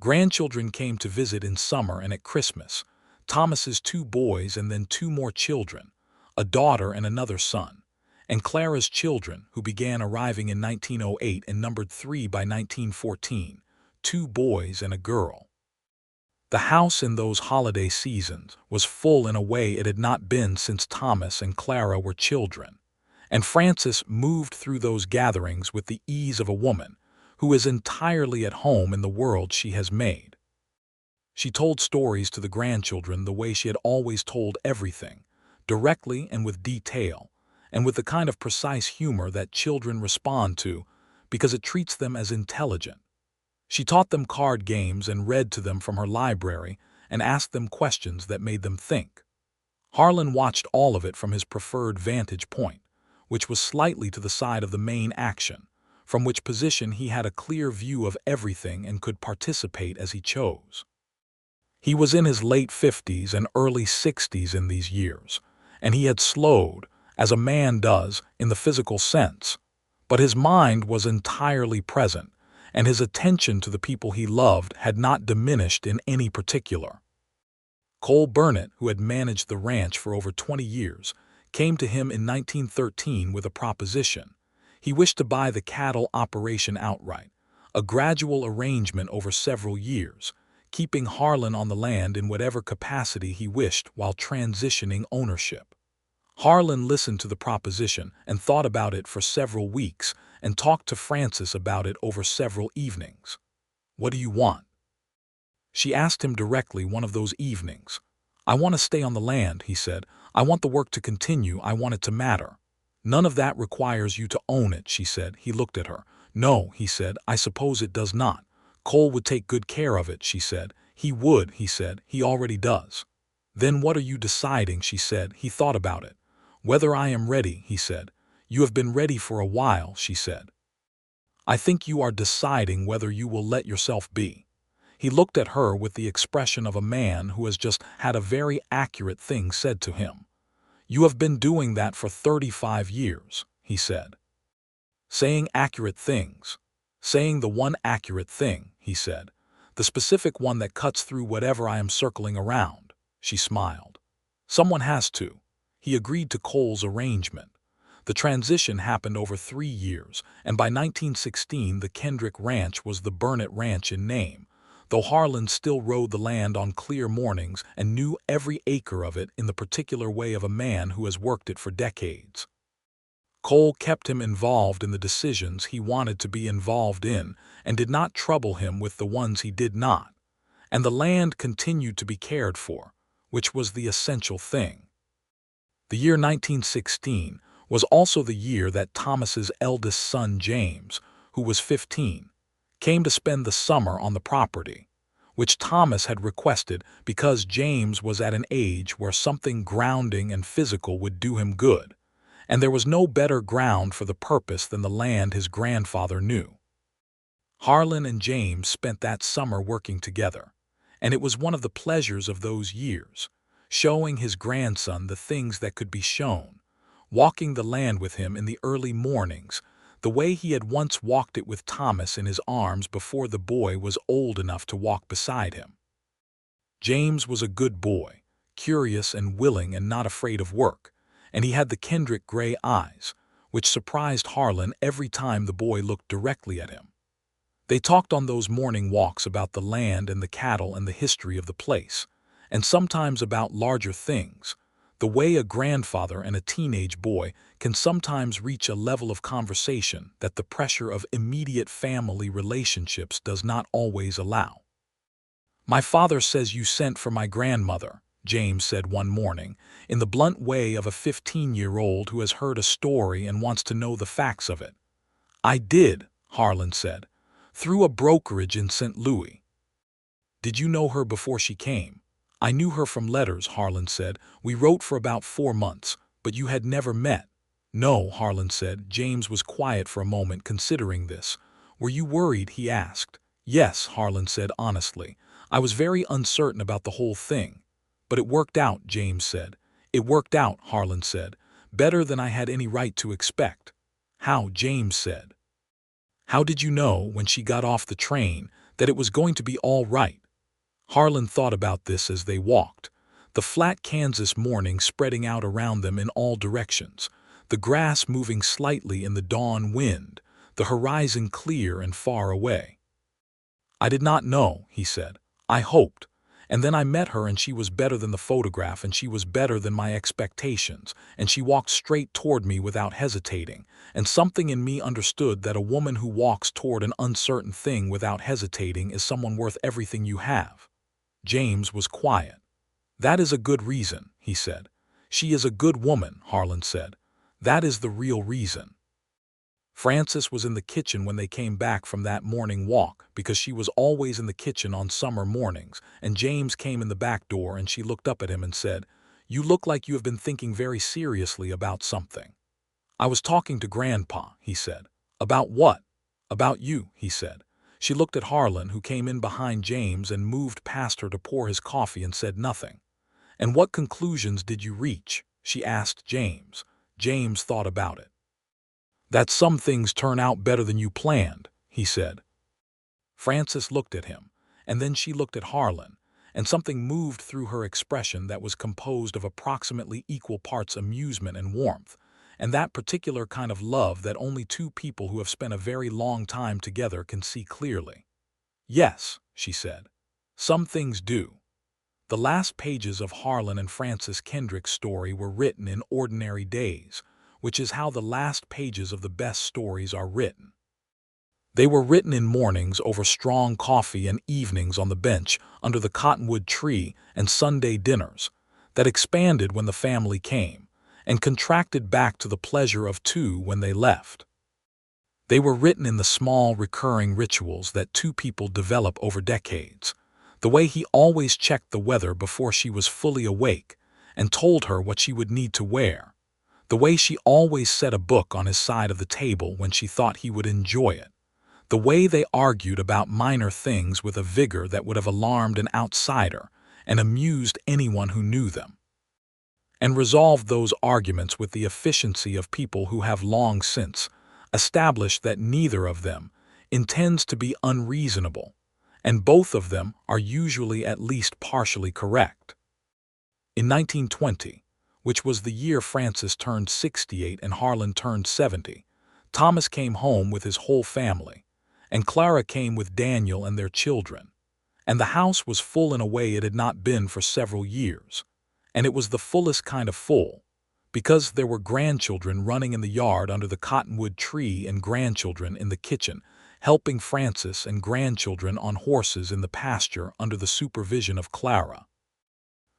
S1: Grandchildren came to visit in summer and at Christmas, Thomas's 2 boys and then 2 more children, a daughter and another son, and Clara's children, who began arriving in 1908 and numbered 3 by 1914, 2 boys and a girl. The house in those holiday seasons was full in a way it had not been since Thomas and Clara were children, and Frances moved through those gatherings with the ease of a woman who is entirely at home in the world she has made. She told stories to the grandchildren the way she had always told everything, directly and with detail, and with the kind of precise humor that children respond to because it treats them as intelligent. She taught them card games and read to them from her library and asked them questions that made them think. Harlan watched all of it from his preferred vantage point, which was slightly to the side of the main action, from which position he had a clear view of everything and could participate as he chose. He was in his late 50s and early 60s in these years, and he had slowed, as a man does in the physical sense, but his mind was entirely present, and his attention to the people he loved had not diminished in any particular. Cole Burnett, who had managed the ranch for over 20 years, came to him in 1913 with a proposition. He wished to buy the cattle operation outright, a gradual arrangement over several years, keeping Harlan on the land in whatever capacity he wished while transitioning ownership. Harlan listened to the proposition and thought about it for several weeks and talked to Frances about it over several evenings. "What do you want?" She asked him directly one of those evenings. "I want to stay on the land," he said. "I want the work to continue. I want it to matter." "None of that requires you to own it," she said. He looked at her. "No," he said, "I suppose it does not." "Cole would take good care of it," she said. "He would," he said. "He already does." "Then what are you deciding?" she said. He thought about it. "Whether I am ready," he said. "You have been ready for a while," she said. "I think you are deciding whether you will let yourself be." He looked at her with the expression of a man who has just had a very accurate thing said to him. "You have been doing that for 35 years, he said. "Saying accurate things. Saying the one accurate thing," he said. "The specific one that cuts through whatever I am circling around." She smiled. "Someone has to." He agreed to Cole's arrangement. The transition happened over 3 years, and by 1916 the Kendrick Ranch was the Burnett Ranch in name, though Harlan still rode the land on clear mornings and knew every acre of it in the particular way of a man who has worked it for decades. Cole kept him involved in the decisions he wanted to be involved in and did not trouble him with the ones he did not, and the land continued to be cared for, which was the essential thing. The year 1916 was also the year that Thomas's eldest son James, who was 15, came to spend the summer on the property, which Thomas had requested because James was at an age where something grounding and physical would do him good, and there was no better ground for the purpose than the land his grandfather knew. Harlan and James spent that summer working together, and it was one of the pleasures of those years, showing his grandson the things that could be shown, walking the land with him in the early mornings, the way he had once walked it with Thomas in his arms before the boy was old enough to walk beside him. James was a good boy, curious and willing and not afraid of work, and he had the Kendrick gray eyes, which surprised Harlan every time the boy looked directly at him. They talked on those morning walks about the land and the cattle and the history of the place, and sometimes about larger things, the way a grandfather and a teenage boy can sometimes reach a level of conversation that the pressure of immediate family relationships does not always allow. "My father says you sent for my grandmother," James said one morning, in the blunt way of a 15-year-old who has heard a story and wants to know the facts of it. "I did," Harlan said, "through a brokerage in St. Louis." "Did you know her before she came?" "I knew her from letters," Harlan said. "We wrote for about 4 months, but you had never met." "No," Harlan said. James was quiet for a moment, considering this. "Were you worried?" he asked. "Yes," Harlan said honestly. "I was very uncertain about the whole thing. But it worked out," James said. "It worked out," Harlan said. "Better than I had any right to expect." "How?" James said. "How did you know, when she got off the train, that it was going to be all right?" Harlan thought about this as they walked, the flat Kansas morning spreading out around them in all directions, the grass moving slightly in the dawn wind, the horizon clear and far away. "I did not know," he said. "I hoped. And then I met her and she was better than the photograph and she was better than my expectations, and she walked straight toward me without hesitating, and something in me understood that a woman who walks toward an uncertain thing without hesitating is someone worth everything you have." James was quiet. "That is a good reason," he said. "She is a good woman," Harlan said. "That is the real reason." Frances was in the kitchen when they came back from that morning walk, because she was always in the kitchen on summer mornings, and James came in the back door and she looked up at him and said, "You look like you have been thinking very seriously about something." "I was talking to Grandpa," he said. "About what?" "About you," he said. She looked at Harlan, who came in behind James and moved past her to pour his coffee, and said nothing. "And what conclusions did you reach?" she asked James. James thought about it. "That some things turn out better than you planned," he said. Frances looked at him, and then she looked at Harlan, and something moved through her expression that was composed of approximately equal parts amusement and warmth, and that particular kind of love that only two people who have spent a very long time together can see clearly. "Yes," she said. "Some things do." The last pages of Harlan and Frances Kendrick's story were written in ordinary days, which is how the last pages of the best stories are written. They were written in mornings over strong coffee and evenings on the bench under the cottonwood tree and Sunday dinners that expanded when the family came and contracted back to the pleasure of two when they left. They were written in the small recurring rituals that two people develop over decades, the way he always checked the weather before she was fully awake and told her what she would need to wear, the way she always set a book on his side of the table when she thought he would enjoy it, the way they argued about minor things with a vigor that would have alarmed an outsider and amused anyone who knew them, and resolved those arguments with the efficiency of people who have long since established that neither of them intends to be unreasonable, and both of them are usually at least partially correct. In 1920, which was the year Frances turned 68 and Harlan turned 70, Thomas came home with his whole family, and Clara came with Daniel and their children, and the house was full in a way it had not been for several years, and it was the fullest kind of full, because there were grandchildren running in the yard under the cottonwood tree and grandchildren in the kitchen, helping Frances, and grandchildren on horses in the pasture under the supervision of Clara,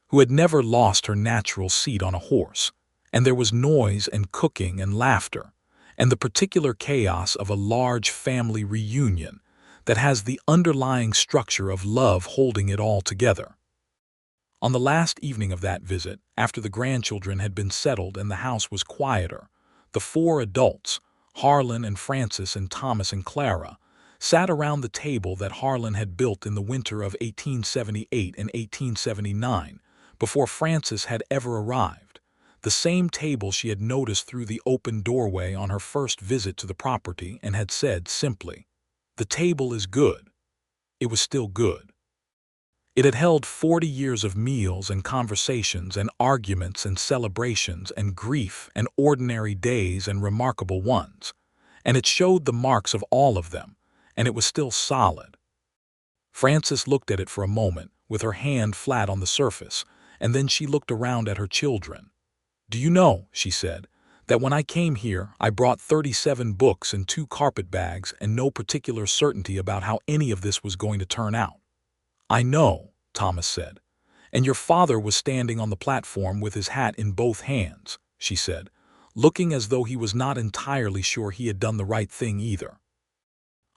S1: who had never lost her natural seat on a horse. And there was noise and cooking and laughter, and the particular chaos of a large family reunion that has the underlying structure of love holding it all together. On the last evening of that visit, after the grandchildren had been settled and the house was quieter, the four adults, Harlan and Frances and Thomas and Clara, sat around the table that Harlan had built in the winter of 1878 and 1879, before Frances had ever arrived, the same table she had noticed through the open doorway on her first visit to the property and had said simply, "The table is good." It was still good. It had held 40 years of meals and conversations and arguments and celebrations and grief and ordinary days and remarkable ones, and it showed the marks of all of them, and it was still solid. Frances looked at it for a moment, with her hand flat on the surface, and then she looked around at her children. "Do you know," she said, "that when I came here I brought 37 books and 2 carpet bags and no particular certainty about how any of this was going to turn out?" "I know," Thomas said. "And your father was standing on the platform with his hat in both hands," she said, looking as though he was not entirely sure he had done the right thing either.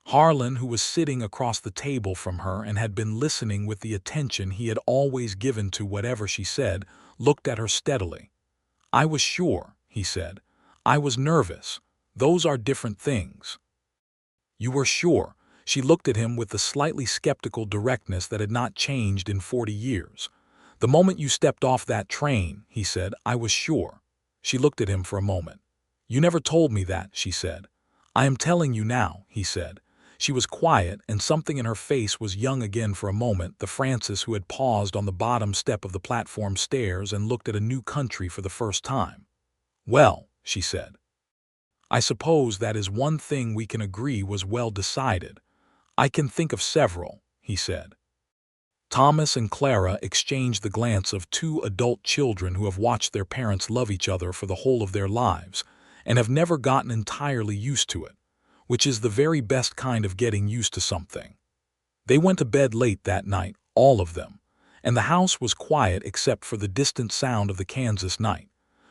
S1: Harlan, who was sitting across the table from her and had been listening with the attention he had always given to whatever she said, looked at her steadily. "I was sure," he said. "I was nervous. Those are different things." "You were sure?" She looked at him with the slightly skeptical directness that had not changed in 40 years. "The moment you stepped off that train," he said, "I was sure." She looked at him for a moment. "You never told me that," she said. "I am telling you now," he said. She was quiet, and something in her face was young again for a moment, the Frances who had paused on the bottom step of the platform stairs and looked at a new country for the first time. "Well," she said, "I suppose that is one thing we can agree was well decided." "I can think of several," he said. Thomas and Clara exchanged the glance of 2 adult children who have watched their parents love each other for the whole of their lives and have never gotten entirely used to it, which is the very best kind of getting used to something. They went to bed late that night, all of them, and the house was quiet except for the distant sound of the Kansas night,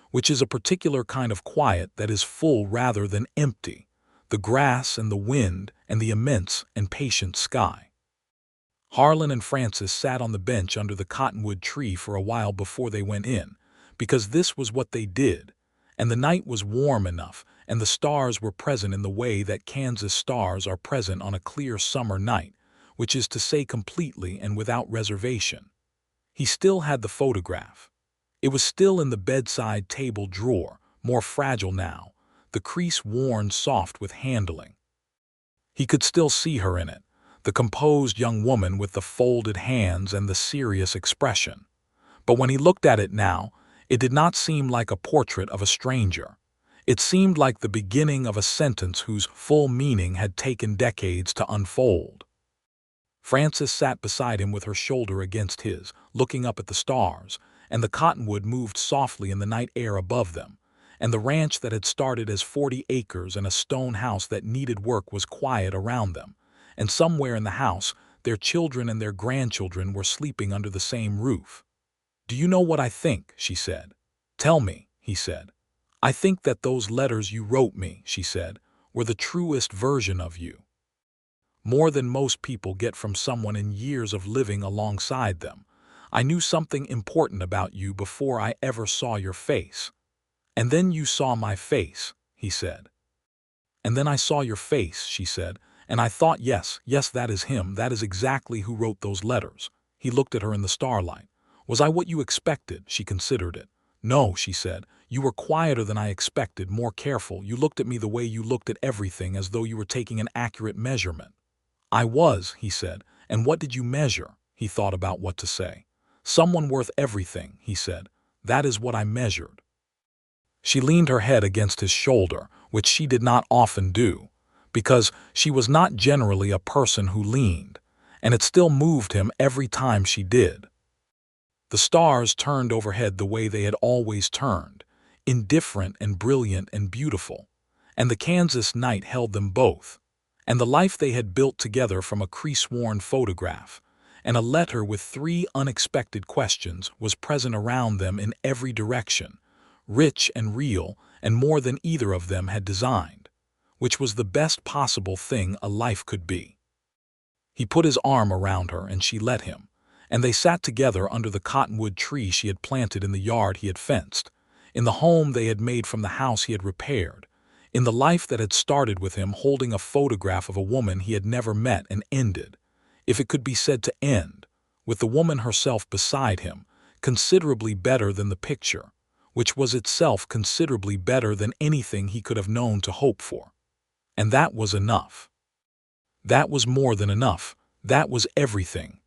S1: which is a particular kind of quiet that is full rather than empty, the grass and the wind and the immense and patient sky. Harlan and Frances sat on the bench under the cottonwood tree for a while before they went in, because this was what they did, and the night was warm enough, and the stars were present in the way that Kansas stars are present on a clear summer night, which is to say completely and without reservation. He still had the photograph. It was still in the bedside table drawer, more fragile now, the crease worn soft with handling. He could still see her in it, the composed young woman with the folded hands and the serious expression. But when he looked at it now, it did not seem like a portrait of a stranger. It seemed like the beginning of a sentence whose full meaning had taken decades to unfold. Frances sat beside him with her shoulder against his, looking up at the stars, and the cottonwood moved softly in the night air above them, and the ranch that had started as 40 acres and a stone house that needed work was quiet around them, and somewhere in the house their children and their grandchildren were sleeping under the same roof. "Do you know what I think?" she said. "Tell me," he said. "I think that those letters you wrote me," she said, "were the truest version of you. More than most people get from someone in years of living alongside them. I knew something important about you before I ever saw your face." "And then you saw my face," he said. "And then I saw your face," she said, "and I thought, yes, that is him, that is exactly who wrote those letters." He looked at her in the starlight. "Was I what you expected?" She considered it. "No," she said. "You were quieter than I expected, more careful. You looked at me the way you looked at everything, as though you were taking an accurate measurement." "I was," he said. "And what did you measure?" He thought about what to say. "Someone worth everything," he said. "That is what I measured." She leaned her head against his shoulder, which she did not often do, because she was not generally a person who leaned, and it still moved him every time she did. The stars turned overhead the way they had always turned, indifferent and brilliant and beautiful. And the Kansas night held them both. And the life they had built together from a crease-worn photograph and a letter with 3 unexpected questions was present around them in every direction, rich and real and more than either of them had designed, which was the best possible thing a life could be. He put his arm around her and she let him, and they sat together under the cottonwood tree she had planted in the yard he had fenced, in the home they had made from the house he had repaired, in the life that had started with him holding a photograph of a woman he had never met and ended, if it could be said to end, with the woman herself beside him, considerably better than the picture, which was itself considerably better than anything he could have known to hope for. And that was enough. That was more than enough. That was everything.